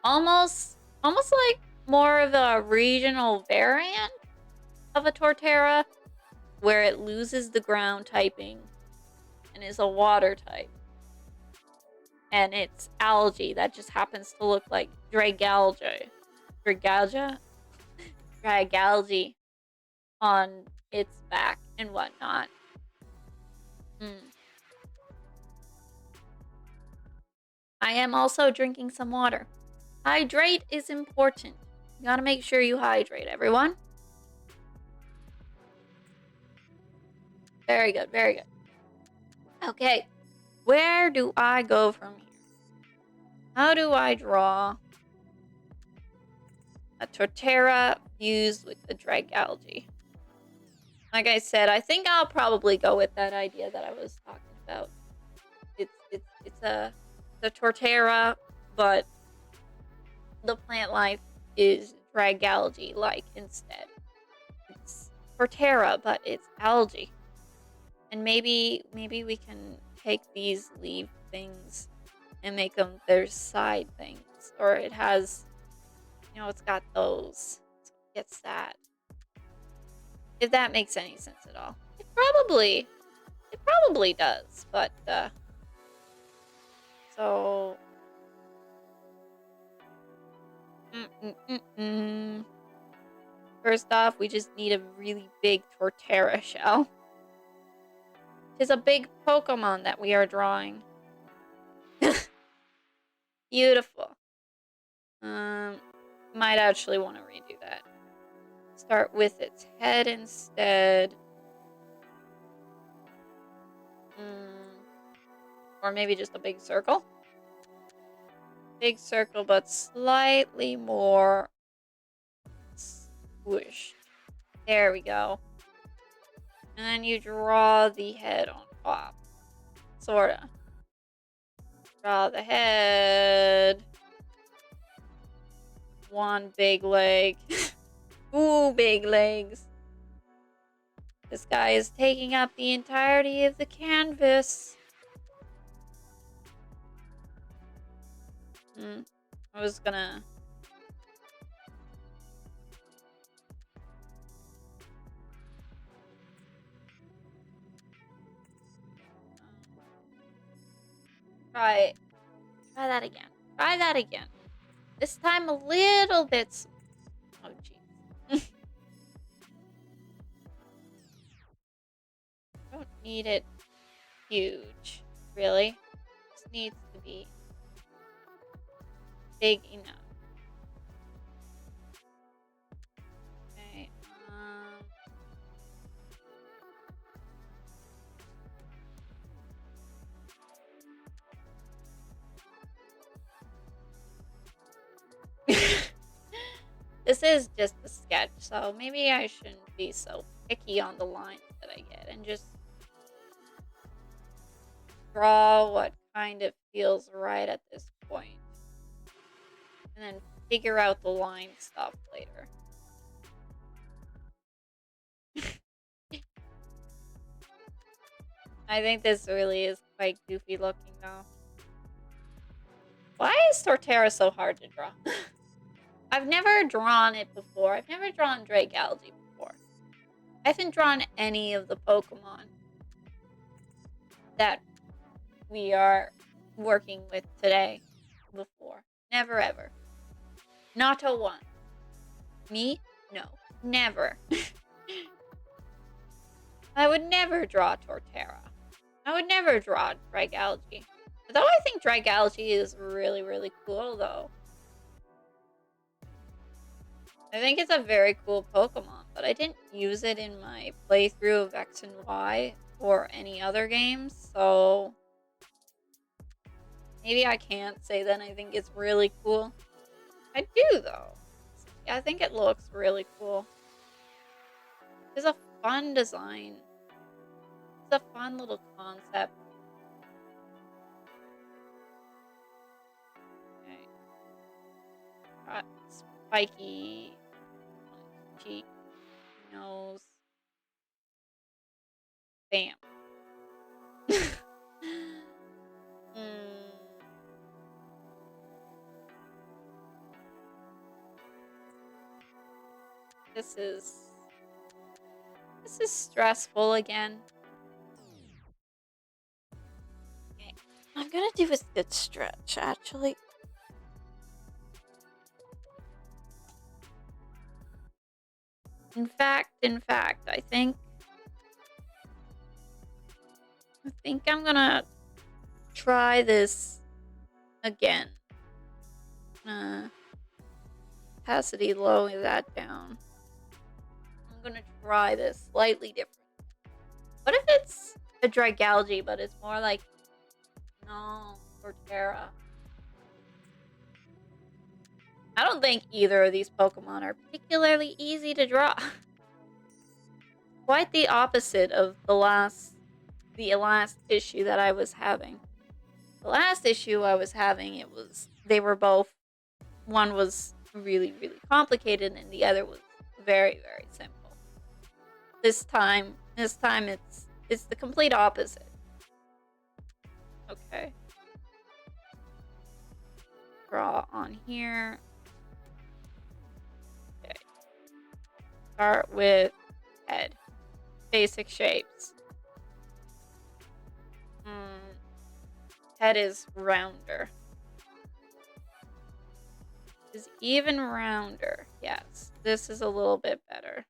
almost like more of a regional variant of a tortera, where it loses the ground typing and is a water type. And it's algae that just happens to look like dragalgia on its back and whatnot. I am also drinking some water. Hydrate is important. You gotta make sure you hydrate, everyone. Very good, very good. Okay, where do I go from here? How do I draw a tortera fused with the dragalgae? Like I said, I think I'll probably go with that idea that I was talking about. It's a tortera, but the plant life is dragalgae-like instead. It's tortera, but it's algae. And maybe we can take these leaf things and make them their side things. Or it has, it's got those. So it gets that. If that makes any sense at all. It probably does, but, so... First off, we just need a really big tortera shell. It's a big Pokemon that we are drawing. Beautiful. Might actually want to redo that. Start with its head instead. Or maybe just a big circle. Big circle, but slightly more squished. There we go. And then you draw the head on top. Sorta. Draw the head. One big leg. Ooh, big legs. This guy is taking up the entirety of the canvas. I was gonna... Try that again. Try that again. This time a little bit... Oh, jeez. Don't need it huge, really. Just needs to be big enough. Okay. This is just a sketch, so maybe I shouldn't be so picky on the lines that I get and just draw what kind of feels right at this point. And then figure out the line stuff later. I think this really is quite goofy looking though. Why is Torterra so hard to draw? I've never drawn it before. I've never drawn dragalgae before. I haven't drawn any of the Pokemon that we are working with today before. Never ever. Not a one. Me? No. Never. I would never draw Torterra. I would never draw dragalgae. Though I think dragalgae is really, really cool though. I think it's a very cool Pokemon, but I didn't use it in my playthrough of X and Y for any other games, so maybe I can't say that I think it's really cool. I do, though. I think it looks really cool. It's a fun design. It's a fun little concept. Okay. Got spiky cheek, nose. Bam. This is stressful again. Okay. I'm gonna do a good stretch, actually. In fact, I think I'm gonna try this again. Opacity, lower that down. I'm gonna try this slightly different. What if it's a Dragalge, but it's more like Torterra? I don't think either of these Pokemon are particularly easy to draw. Quite the opposite of the last issue that I was having. The last issue I was having, they were both, one was really, really complicated and the other was very, very simple. This time it's the complete opposite. Okay. Draw on here. Okay. Start with head. Basic shapes. Head is rounder. Is even rounder. Yes. This is a little bit better.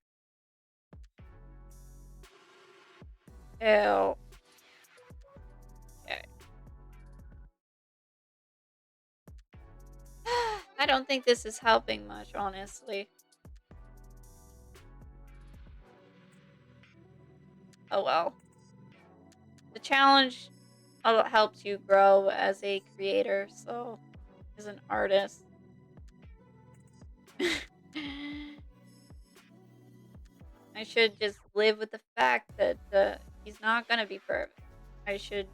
Ew. Okay. I don't think this is helping much, honestly. Oh well. The challenge helps you grow as a creator, so as an artist. I should just live with the fact that he's not gonna be perfect. I should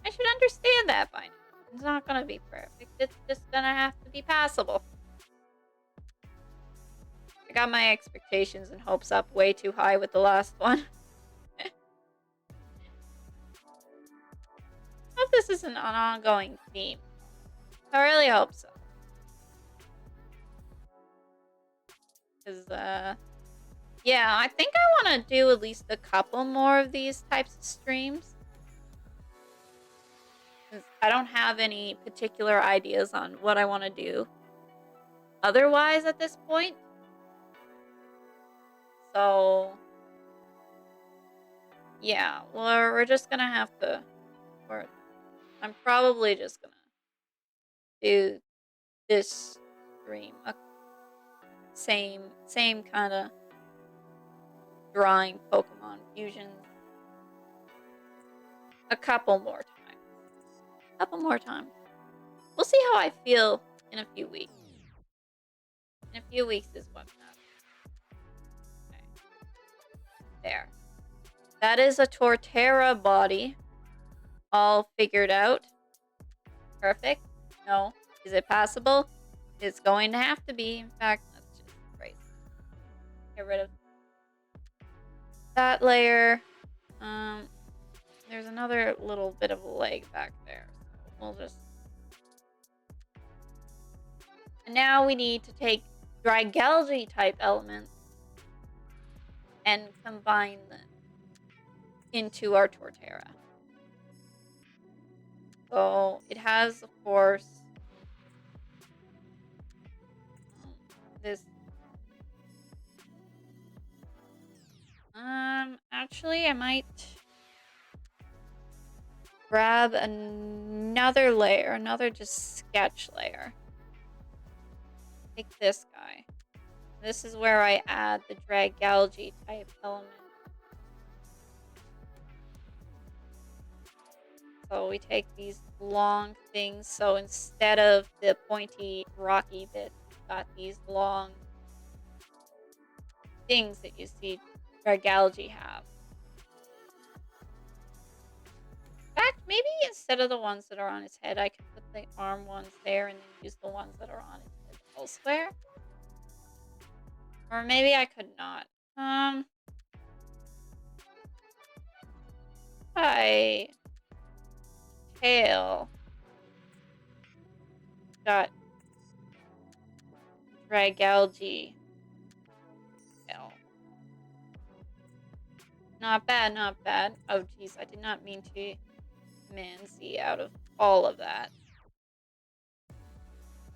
understand that by now. It's not gonna be perfect. It's just gonna have to be passable. I got my expectations and hopes up way too high with the last one. I hope this isn't an ongoing theme. I really hope so. Because, yeah, I think I want to do at least a couple more of these types of streams. I don't have any particular ideas on what I want to do otherwise at this point. So, yeah, we're just gonna have to, I'm probably just gonna do this stream. Same kind of drawing Pokemon fusions. A couple more times. We'll see how I feel in a few weeks. In a few weeks is what matters. Okay. There. That is a Torterra body. All figured out. Perfect. No. Is it passable? It's going to have to be. In fact, let's just erase it. Get rid of that layer. There's another little bit of a leg back there. So we'll just... And now we need to take Dragalge type elements and combine them into our Torterra. So it has, of course, this. Actually, I might grab another layer, another just sketch layer. Take this guy. This is where I add the Dragalge type element. So we take these long things. So instead of the pointy, rocky bits, we've got these long things that you see Dragalge have. In fact, maybe instead of the ones that are on his head, I could put the arm ones there and then use the ones that are on his head elsewhere. Or maybe I could not. I tail got Dragalge tail. Not bad, not bad. Oh geez, I did not mean to Command Z out of all of that.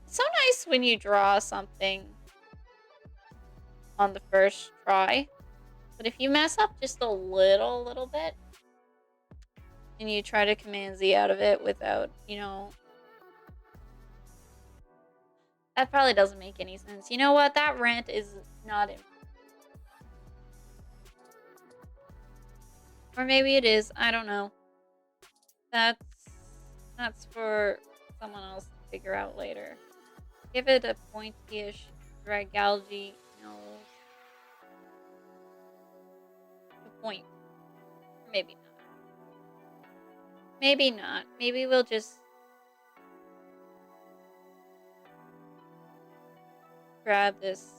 It's so nice when you draw something on the first try. But if you mess up just a little bit, and you try to Command Z out of it without, you know... That probably doesn't make any sense. You know what? That rant is not in... Or maybe it is. I don't know. That's for someone else to figure out later. Give it a pointy-ish Dragalge nose. A point. Maybe not. Maybe not. Maybe we'll just grab this.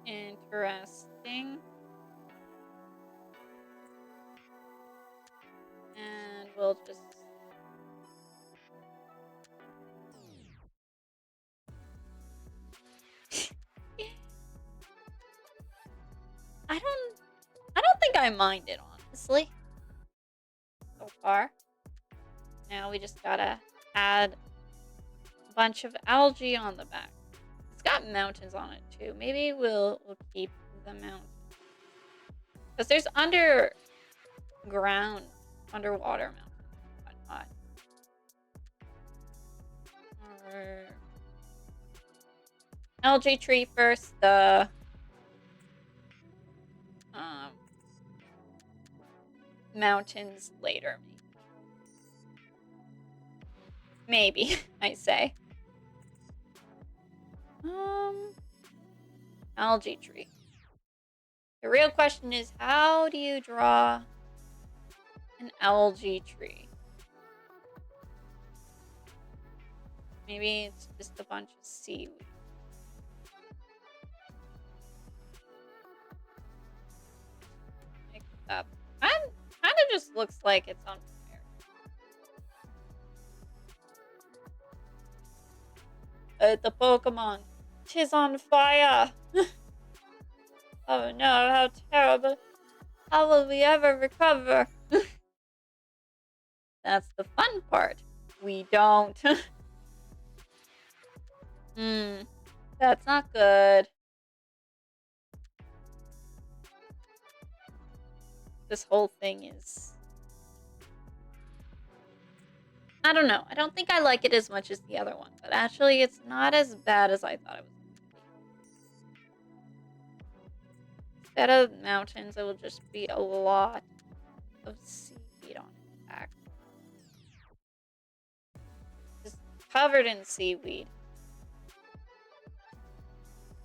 Interesting. And we'll just... I don't think I mind it, honestly. So far. Now we just gotta add a bunch of algae on the back. It's got mountains on it too. Maybe we'll keep the mountains. Because there's underwater mountains and whatnot. Or algae tree first, the mountains later. Maybe, I say. Algae tree. The real question is, how do you draw an algae tree? Maybe it's just a bunch of seaweed. Mix it up. Kind of just looks like it's on fire. The Pokémon. 'Tis on fire! Oh no, how terrible. How will we ever recover? That's the fun part. We don't. That's not good. This whole thing is... I don't know. I don't think I like it as much as the other one, but actually it's not as bad as I thought it was. Instead of mountains, it will just be a lot of seaweed on its back. Just covered in seaweed.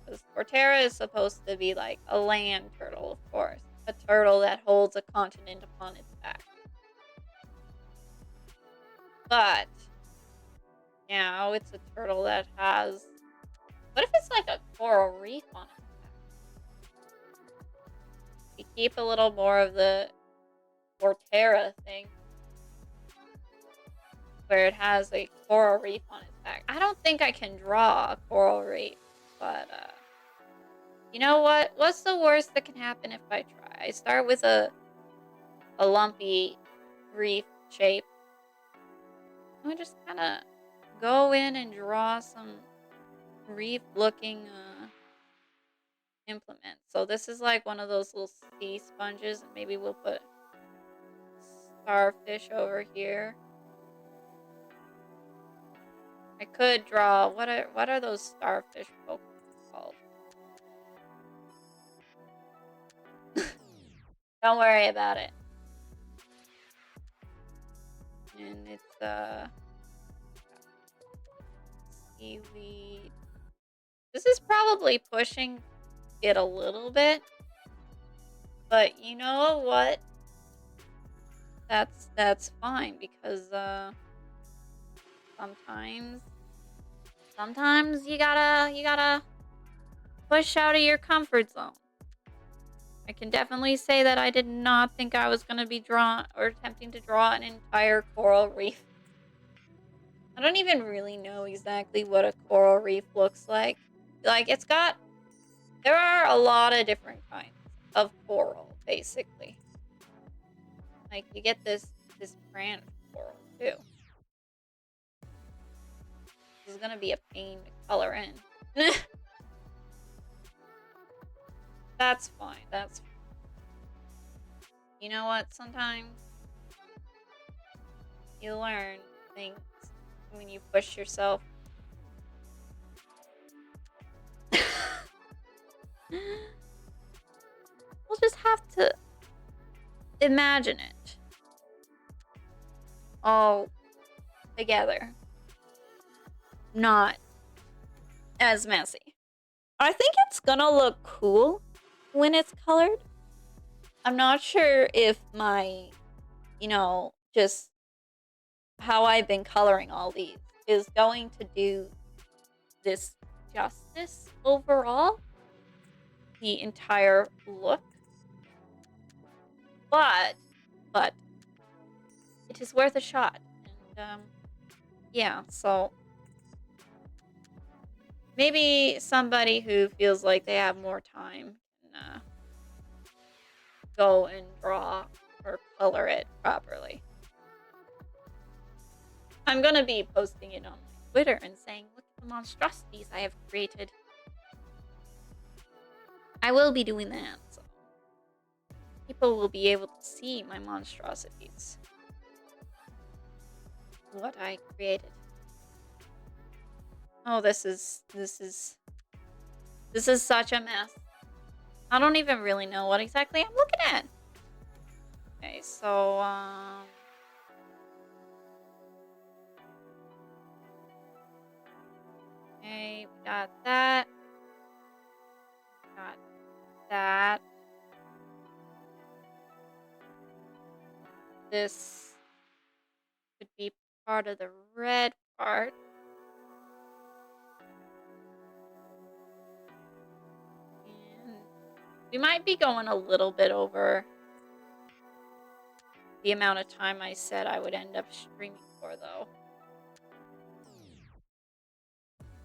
Because Torterra is supposed to be like a land turtle, of course. A turtle that holds a continent upon its back. But now it's a turtle that has... What if it's like a coral reef on it? We keep a little more of the Torterra thing, where it has a coral reef on its back. I don't think I can draw a coral reef, but you know what? What's the worst that can happen if I try? I start with a lumpy reef shape. I just kind of go in and draw some reef-looking implement. So this is like one of those little sea sponges, and maybe we'll put starfish over here. I could draw... What are those starfish Pokemon? Don't worry about it. And it's seaweed. This is probably pushing it a little bit, but you know what? That's fine because sometimes you gotta push out of your comfort zone. I can definitely say that I did not think I was gonna be attempting to draw an entire coral reef. I don't even really know exactly what a coral reef looks like. Like, there are a lot of different kinds of coral, basically. Like, you get this brand of coral, too. This is gonna be a pain to color in. That's fine, that's fine. You know what? Sometimes you learn things when you push yourself. We'll just have to imagine it all together. Not as messy. I think it's gonna look cool when it's colored. I'm not sure if my, just how I've been coloring all these is going to do this justice overall. The entire look. But it is worth a shot. And yeah, so maybe somebody who feels like they have more time can go and draw or color it properly. I'm gonna be posting it on my Twitter and saying, look at the monstrosities I have created. I will be doing that, so people will be able to see my monstrosities. What I created. Oh, this is such a mess. I don't even really know what exactly I'm looking at. Okay, so okay, we got that. Got that. This could be part of the red part. And we might be going a little bit over the amount of time I said I would end up streaming for, though.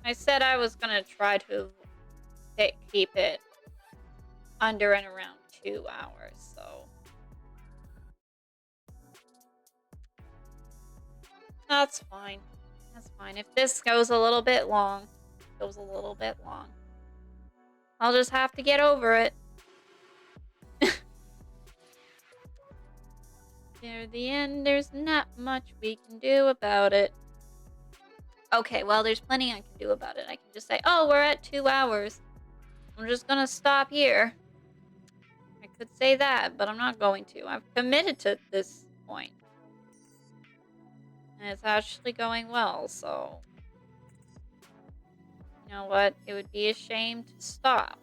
I said I was gonna try to keep it under and around 2 hours, so that's fine. That's fine. If this goes a little bit long, I'll just have to get over it. Near the end, there's not much we can do about it. Okay, well, there's plenty I can do about it. I can just say, oh, we're at 2 hours. I'm just gonna stop here. I could say that, but I'm not going to. I've committed to this point. And it's actually going well, so you know what? It would be a shame to stop.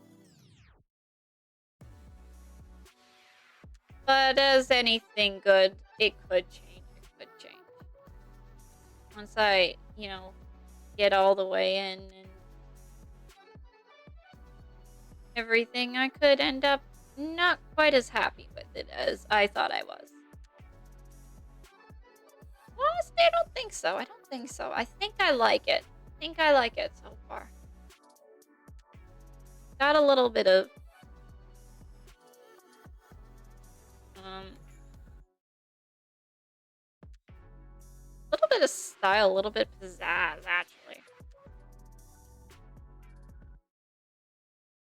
But as anything good, it could change. Once I, get all the way in and everything, I could end up not quite as happy with it as I thought I was. Honestly, I don't think so. I think I like it. So far. Got a little bit of style, a little bit of pizzazz, actually.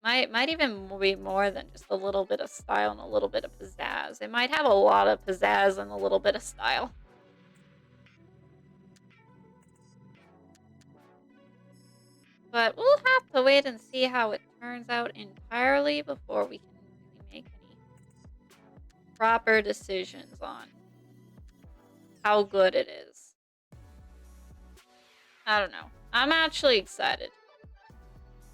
Might even be more than just a little bit of style and a little bit of pizzazz. It might have a lot of pizzazz and a little bit of style. But we'll have to wait and see how it turns out entirely before we can really make any proper decisions on how good it is. I don't know. I'm actually excited.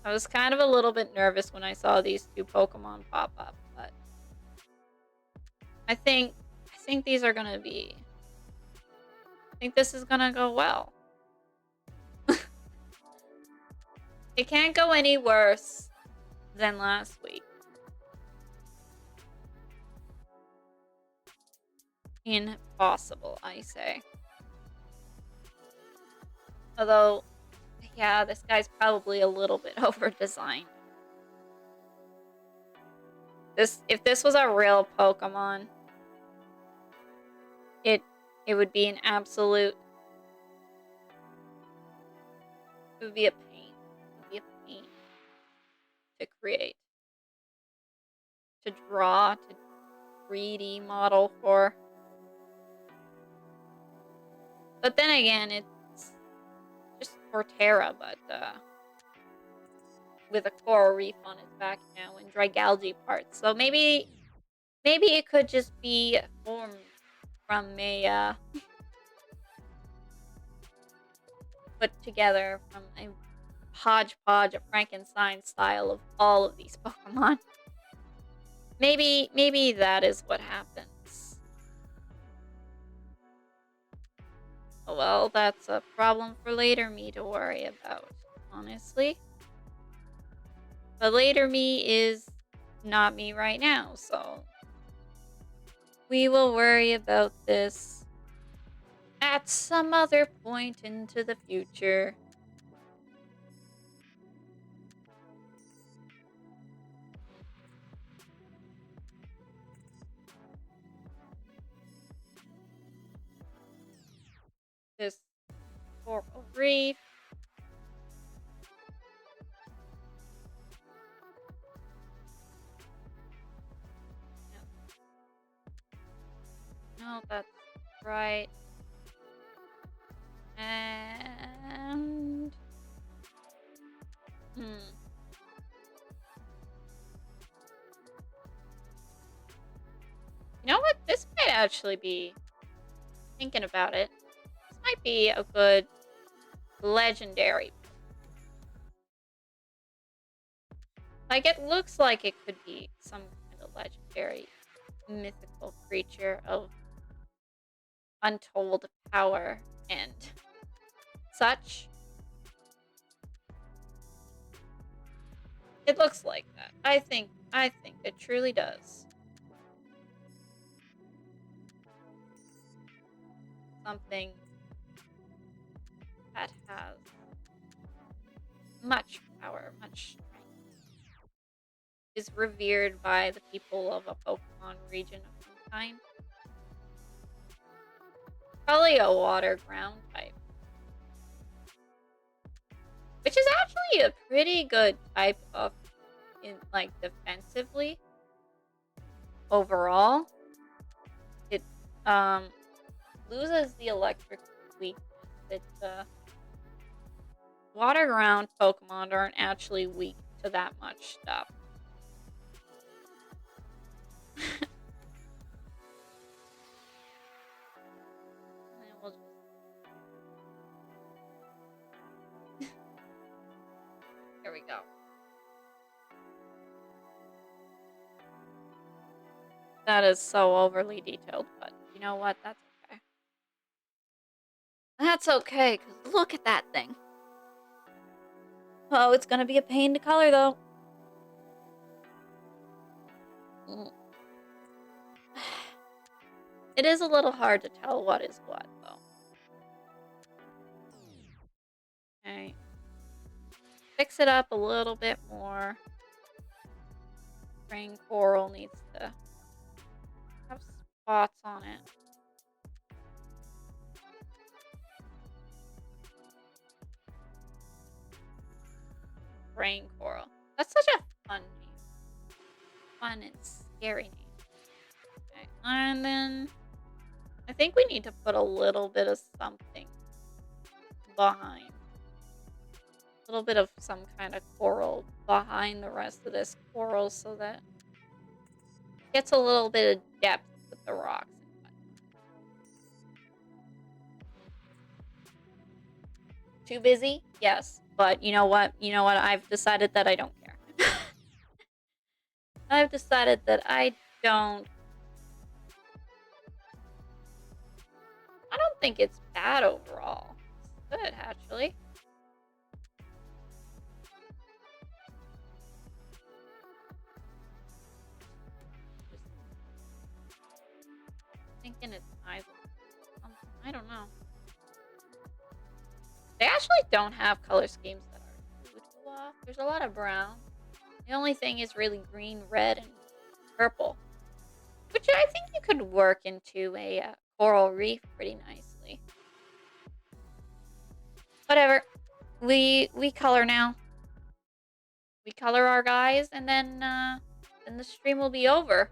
I was kind of a little bit nervous when I saw these two Pokemon pop up, but I think these are gonna be. I think this is gonna go well. It can't go any worse than last week. Impossible, I say. Although, yeah, this guy's probably a little bit over-designed. If this was a real Pokemon, it would be an absolute. It would be a pain. It would be a pain to create, to draw, to 3D model for. But then again, it's just Torterra, but with a coral reef on its back now and Drygalgi parts. So maybe it could just be formed from a put together from a hodgepodge of Frankenstein style of all of these Pokemon. Maybe that is what happens. Oh, well, that's a problem for later me to worry about, honestly. But later me is not me right now, so we will worry about this at some other point into the future. This coral reef. No, that's right. And you know what? This might actually be, thinking about it, this might be a good legendary. Like, it looks like it could be some kind of legendary mythical creature of untold power and such. It looks like that. I think it truly does. Something that has much power, much strength, is revered by the people of a Pokemon region of some kind. Probably a water ground type. Which is actually a pretty good type of, like, defensively. Overall. It loses the electric weakness. Water ground Pokemon aren't actually weak to that much stuff. Here we go. That is so overly detailed, but you know what? That's okay. That's okay, because look at that thing. Oh, it's gonna be a pain to color, though. It is a little hard to tell what is what, though. Okay. Fix it up a little bit more. Rain coral needs to have spots on it. Rain coral. That's such a fun name. Fun and scary name. Okay. And then I think we need to put a little bit of something behind. A little bit of some kind of coral behind the rest of this coral so that it gets a little bit of depth with the rocks and whatnot. Too busy? Yes. But you know what? I've decided that I don't care. I've decided that I don't think it's bad overall. It's good, actually. Just thinking its eyes. I don't know. They actually don't have color schemes that are too off. There's a lot of brown. The only thing is really green, red, and purple. Which I think you could work into a coral reef pretty nicely. Whatever. We color now. We color our guys, and then the stream will be over.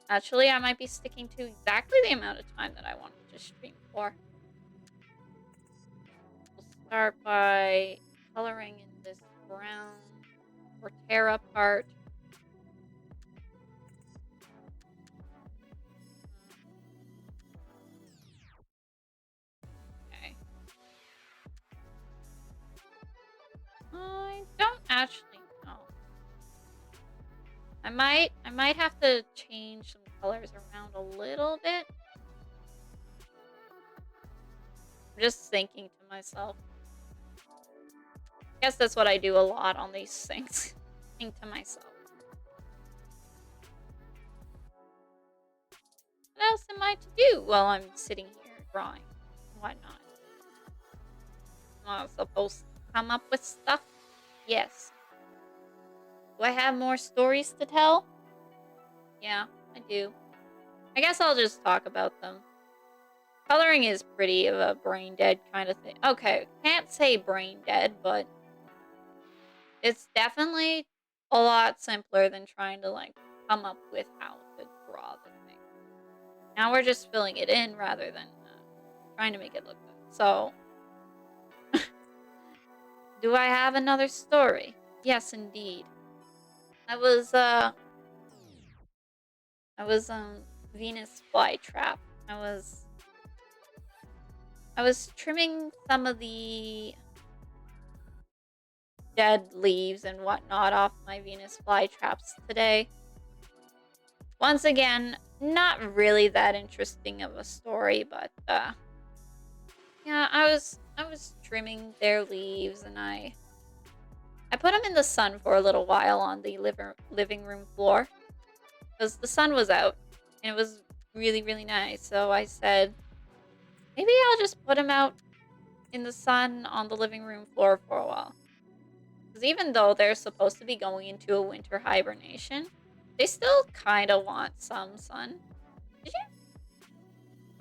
Actually, I might be sticking to exactly the amount of time that I wanted to stream for. We'll start by coloring in this brown Forterra part. Okay. I don't actually know. I might have to change some colors around a little bit. I'm just thinking to myself. I guess that's what I do a lot on these things. Think to myself. What else am I to do while I'm sitting here drawing? Why not? Am I supposed to come up with stuff? Yes. Do I have more stories to tell? Yeah, I do. I guess I'll just talk about them. Coloring is pretty of a brain dead kind of thing. Okay, can't say brain dead, but it's definitely a lot simpler than trying to come up with how to draw the thing. Now we're just filling it in rather than trying to make it look good. So, do I have another story? Yes, indeed. I was Venus flytrap. I was trimming some of the dead leaves and whatnot off my Venus flytraps today. Once again, not really that interesting of a story, but yeah, I was trimming their leaves, and I put them in the sun for a little while on the living room floor because the sun was out and it was really, really nice. So I said, maybe I'll just put them out in the sun on the living room floor for a while. Because even though they're supposed to be going into a winter hibernation, they still kind of want some sun. Did you?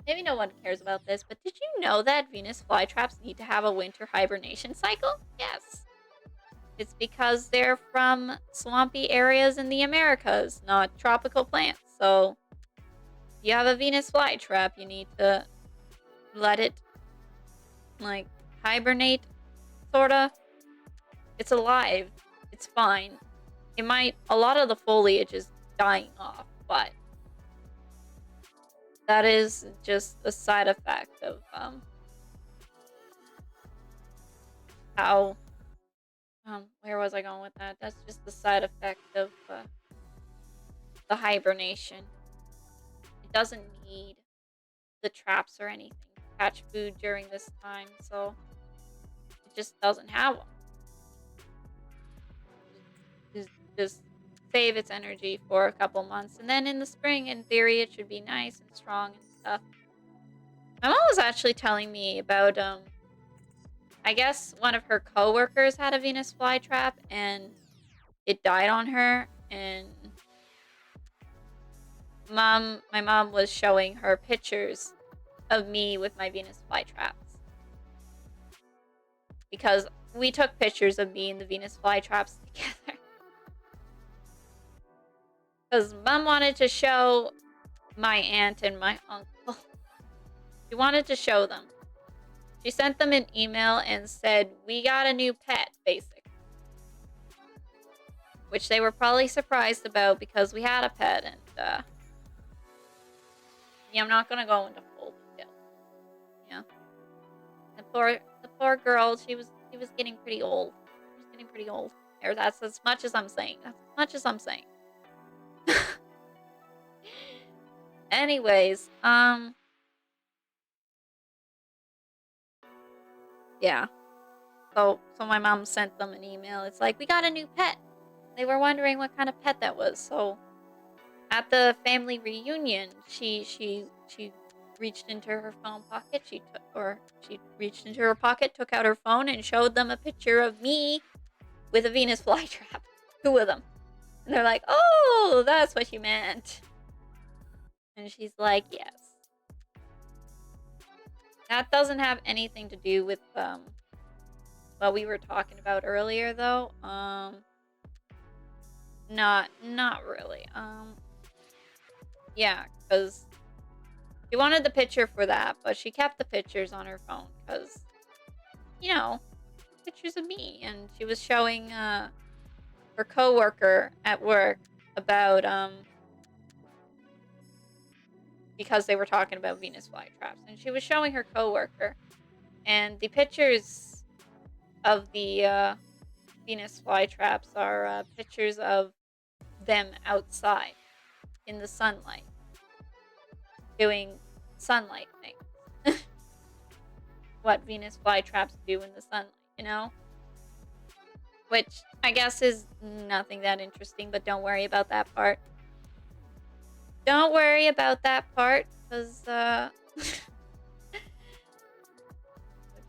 Maybe no one cares about this, but did you know that Venus flytraps need to have a winter hibernation cycle? Yes. It's because they're from swampy areas in the Americas, not tropical plants. So, if you have a Venus flytrap, you need to let it, hibernate, sorta. It's alive. It's fine. A lot of the foliage is dying off, but that is just a side effect of, how, where was I going with that? That's just the side effect of, the hibernation. It doesn't need the traps or anything to catch food during this time, so it just doesn't have them. Just save its energy for a couple months, and then in the spring, in theory, it should be nice and strong and stuff. My mom was actually telling me about, I guess one of her coworkers had a Venus flytrap, and it died on her, and my mom was showing her pictures of me with my Venus flytraps. Because we took pictures of me and the Venus flytraps together. Because Mom wanted to show my aunt and my uncle. She wanted to show them. She sent them an email and said, we got a new pet, basically. Which they were probably surprised about because we had a pet, and Yeah, I'm not gonna go into full detail. Yeah. The poor girl, she was getting pretty old. She was getting pretty old. Or that's as much as I'm saying. That's as much as I'm saying. Anyways, yeah. So my mom sent them an email. It's like, we got a new pet. They were wondering what kind of pet that was. So at the family reunion, she reached into her phone pocket. She reached into her pocket, took out her phone, and showed them a picture of me with a Venus flytrap. 2 of them. And they're like, oh, that's what you meant. And she's like, yes. That doesn't have anything to do with what we were talking about earlier, though. Not really. Yeah, because she wanted the picture for that, but she kept the pictures on her phone because, you know, pictures of me. And she was showing her coworker at work about because they were talking about Venus flytraps, and she was showing her coworker, and the pictures of the Venus flytraps are pictures of them outside in the sunlight, doing sunlight things. What Venus flytraps do in the sunlight, you know? Which I guess is nothing that interesting, but don't worry about that part. Don't worry about that part, because, oh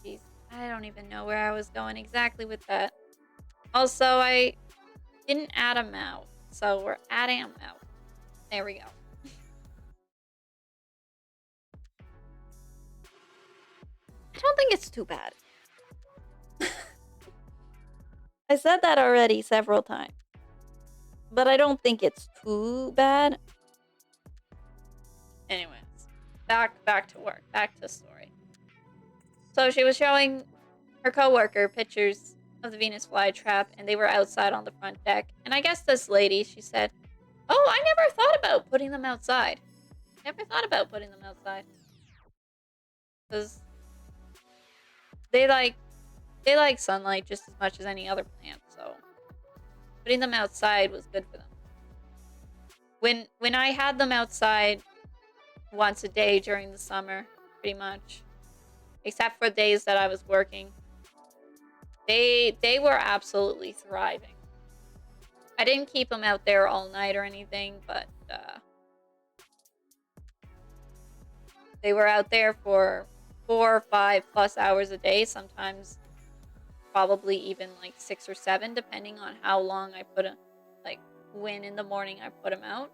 jeez, I don't even know where I was going exactly with that. Also, I didn't add them out, so we're adding them out. There we go. I don't think it's too bad. I said that already several times, but I don't think it's too bad. Anyways, back to work, back to story. So she was showing her coworker pictures of the Venus flytrap, and they were outside on the front deck. And I guess this lady, she said, "Oh, I never thought about putting them outside. Never thought about putting them outside, because they like sunlight just as much as any other plant. So putting them outside was good for them. When I had them outside once a day during the summer, pretty much, except for days that I was working, they were absolutely thriving. I didn't keep them out there all night or anything, but they were out there for 4 or 5 plus hours a day, sometimes probably even like 6 or 7, depending on how long I put them, like when in the morning I put them out.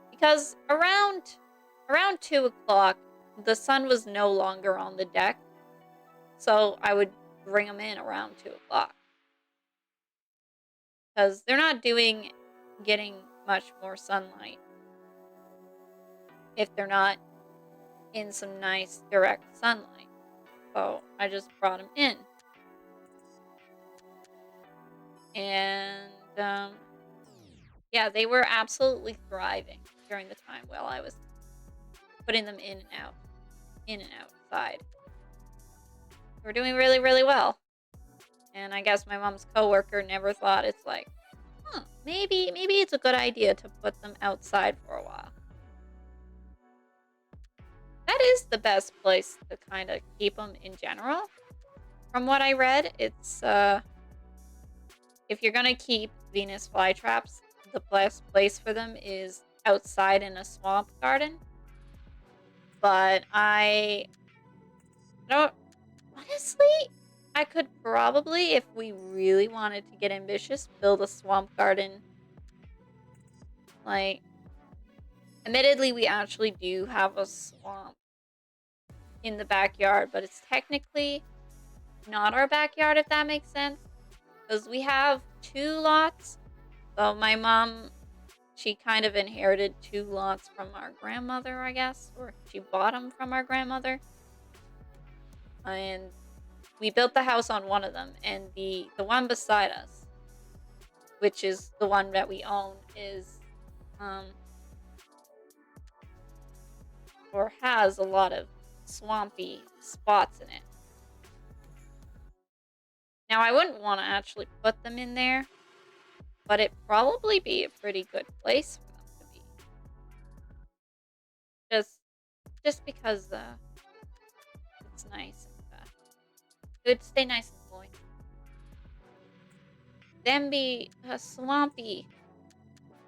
Because around 2 o'clock, the sun was no longer on the deck, so I would bring them in around 2 o'clock. Because they're not getting much more sunlight if they're not in some nice direct sunlight. So I just brought them in. And yeah, they were absolutely thriving during the time while I was putting them in and outside. They were doing really, really well. And I guess my mom's coworker never thought, it's like, maybe it's a good idea to put them outside for a while. That is the best place to kind of keep them in general. From what I read, it's if you're gonna keep Venus flytraps, the best place for them is outside in a swamp garden. But I don't, honestly, I could probably, if we really wanted to get ambitious, build a swamp garden. Like, admittedly, we actually do have a swamp in the backyard, but it's technically not our backyard, if that makes sense. Because we have 2 lots. So my mom, she kind of inherited 2 lots from our grandmother, I guess. Or she bought them from our grandmother. And we built the house on one of them. And the one beside us, which is the one that we own, is or has a lot of swampy spots in it. Now, I wouldn't want to actually put them in there, but it'd probably be a pretty good place for them to be. Just because it's nice and it would stay nice and moist. Them be swampy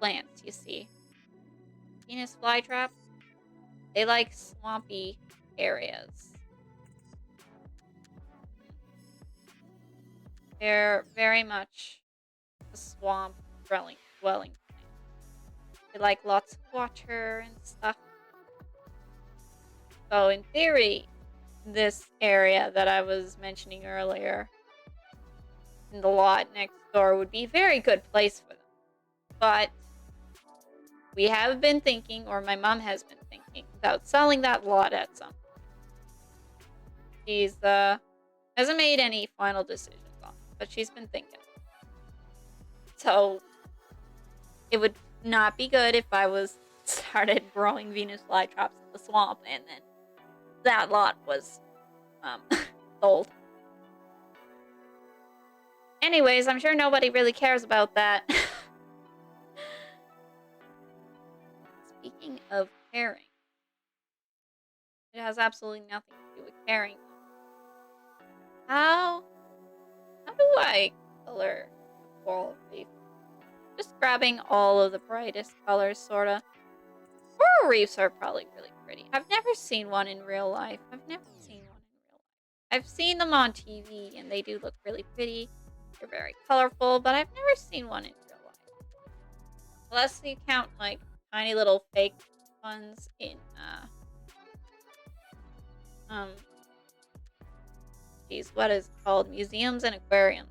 plants, you see. Venus flytrap, they like swampy areas. They're very much a swamp dwelling plant. They like lots of water and stuff. So in theory, this area that I was mentioning earlier in the lot next door would be a very good place for them. But we have been thinking, or my mom has been thinking, about selling that lot at some point. She's hasn't made any final decisions on it, but she's been thinking. So it would not be good if I started growing Venus flytraps in the swamp and then that lot was sold. Anyways, I'm sure nobody really cares about that. Speaking of caring, it has absolutely nothing to do with caring. How do I color a coral reef? Just grabbing all of the brightest colors, sorta. Coral reefs are probably really pretty. I've never seen one in real life. I've seen them on TV, and they do look really pretty. They're very colorful, but I've never seen one in real life. Unless you count, like, tiny little fake ones in, what is it called? Museums and aquariums.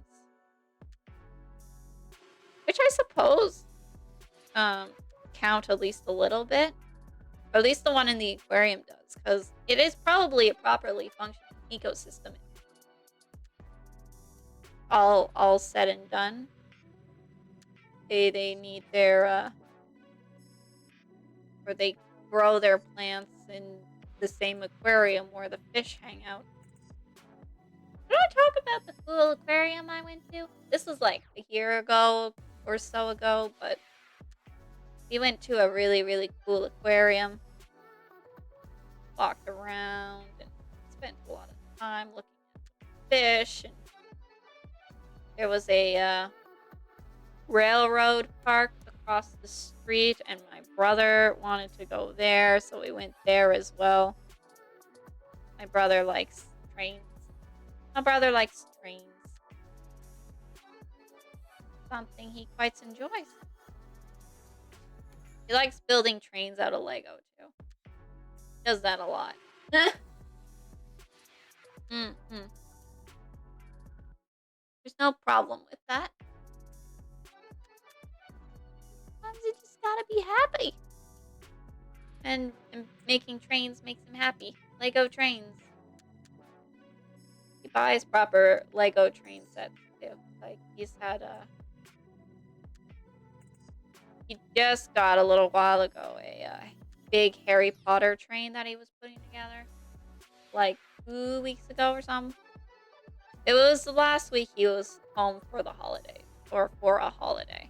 Which I suppose, count at least a little bit. Or at least the one in the aquarium does, because it is probably a properly functioning ecosystem. All said and done. They need their, or they grow their plants in the same aquarium where the fish hang out. Did I talk about the cool aquarium I went to? This was like a year ago or so ago, but we went to a really, really cool aquarium. Walked around and spent a lot of time looking at the fish. And there was a railroad park across the street, and my brother wanted to go there, so we went there as well. My brother likes trains. Something he quite enjoys. He likes building trains out of Lego, too. He does that a lot. There's no problem with that. Sometimes you just gotta be happy. And making trains makes him happy. Lego trains. He buys proper Lego train sets, too. Like, he just got a little while ago a big Harry Potter train that he was putting together. Like 2 weeks ago or something. It was the last week he was home for the holidays. Or for a holiday.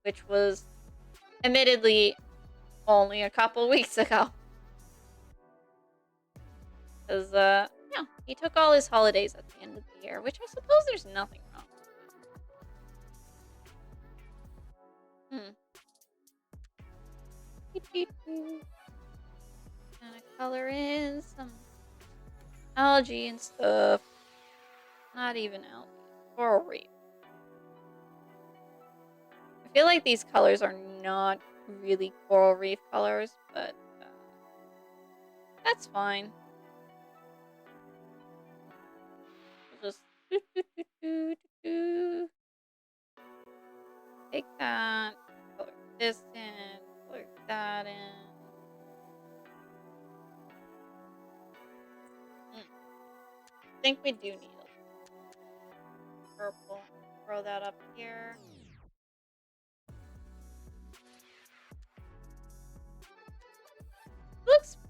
Which was admittedly only a couple weeks ago. Because, he took all his holidays at the end of the year, which I suppose there's nothing wrong with. Gonna color in some algae and stuff. Not even algae. Coral reef. I feel like these colors are not really coral reef colors, but that's fine. We'll just take that, color this in, color that in. I think we do need a purple. Throw that up here.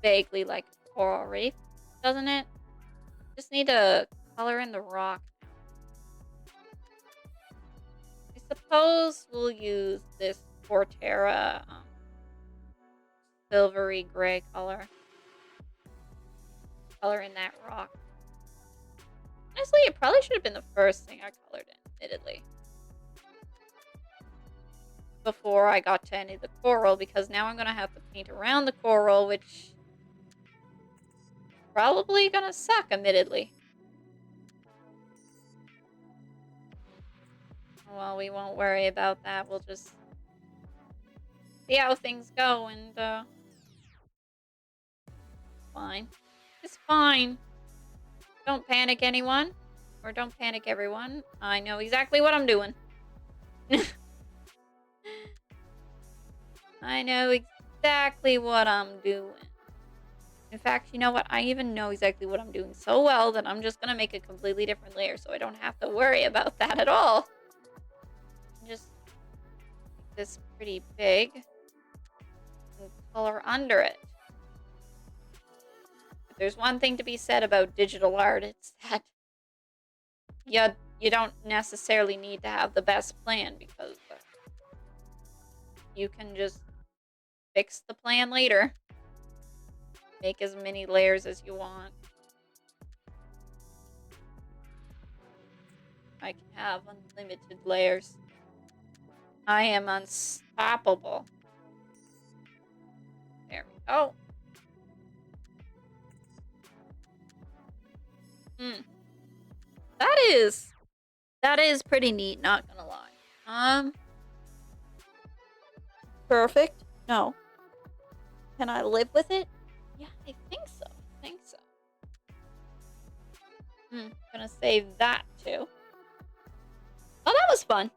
vaguely like a coral reef, doesn't it? Just need to color in the rock. I suppose we'll use this Forterra silvery gray color. Color in that rock. Honestly, it probably should have been the first thing I colored in, admittedly. Before I got to any of the coral, because now I'm going to have to paint around the coral, which probably gonna suck, admittedly. Well, we won't worry about that. We'll just see how things go, and fine. It's fine. Don't panic, anyone. Or don't panic, everyone. I know exactly what I'm doing. I know exactly what I'm doing. In fact, you know what? I even know exactly what I'm doing so well that I'm just gonna make a completely different layer so I don't have to worry about that at all. Just make this pretty big and color under it. If there's one thing to be said about digital art, it's that you don't necessarily need to have the best plan, because you can just fix the plan later. Make as many layers as you want. I can have unlimited layers. I am unstoppable. There we go. That is pretty neat, not gonna lie. Perfect? No. Can I live with it? Yeah, I think so. Gonna save that too. Oh, that was fun.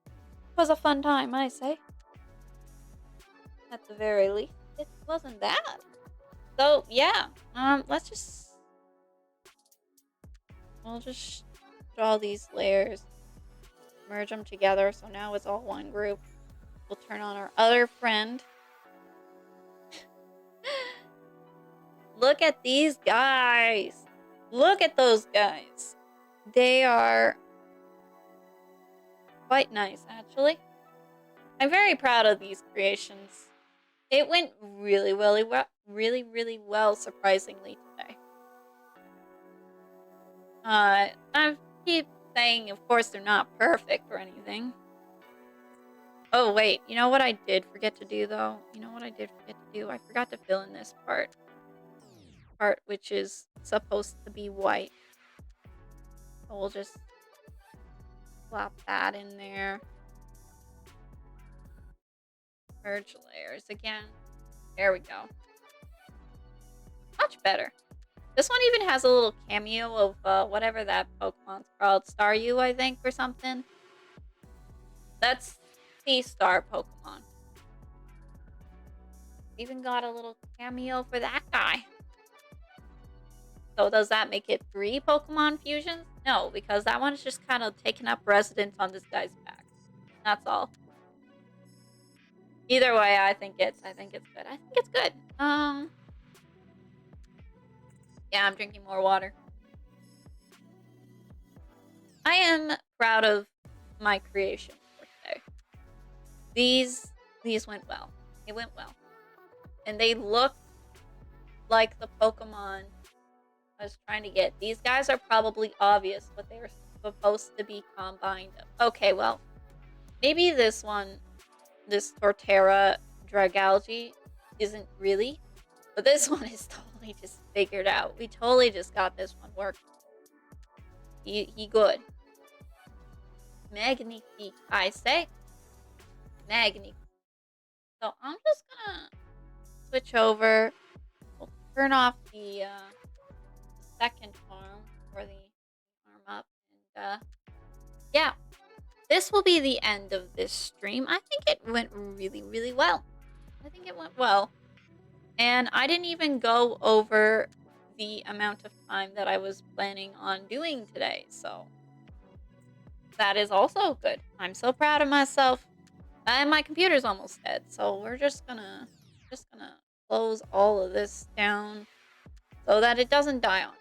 It was a fun time, I say. At the very least, it wasn't bad. So yeah, we'll just draw these layers, merge them together, so now it's all one group. We'll turn on our other friend. Look at these guys. Look at those guys. They are quite nice, actually. I'm very proud of these creations. It went really well, surprisingly, today. I keep saying, of course, they're not perfect or anything. Oh, wait. You know what I did forget to do, though? I forgot to fill in this part. Which is supposed to be white. So we'll just slap that in there. Merge layers again. There we go. Much better. This one even has a little cameo of whatever that Pokemon's called. Staryu, I think, or something. That's the Star Pokemon. Even got a little cameo for that guy. So does that make it 3 Pokemon fusions? No, because that one's just kind of taking up residence on this guy's back. That's all. Either way, I think it's good. Yeah, I'm drinking more water. I am proud of my creation for today. These went well. It went well. And they look like the Pokemon I was trying to get. These guys are probably obvious what they were supposed to be combined of. Okay, well, maybe this one, this Torterra Dragalge, isn't really. But this one is totally just figured out. We totally just got this one working. He good. Magnifique, I say. Magnifique. So I'm just gonna switch over. We'll turn off the second arm, or the arm up, and yeah, this will be the end of this stream. I think it went really well. And I didn't even go over the amount of time that I was planning on doing today, so that is also good. I'm so proud of myself. And my computer's almost dead, so we're just gonna close all of this down so that it doesn't die on.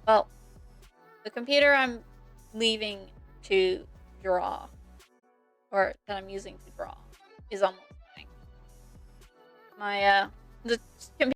Well, the computer I'm leaving to draw, or that I'm using to draw, is almost dying. The computer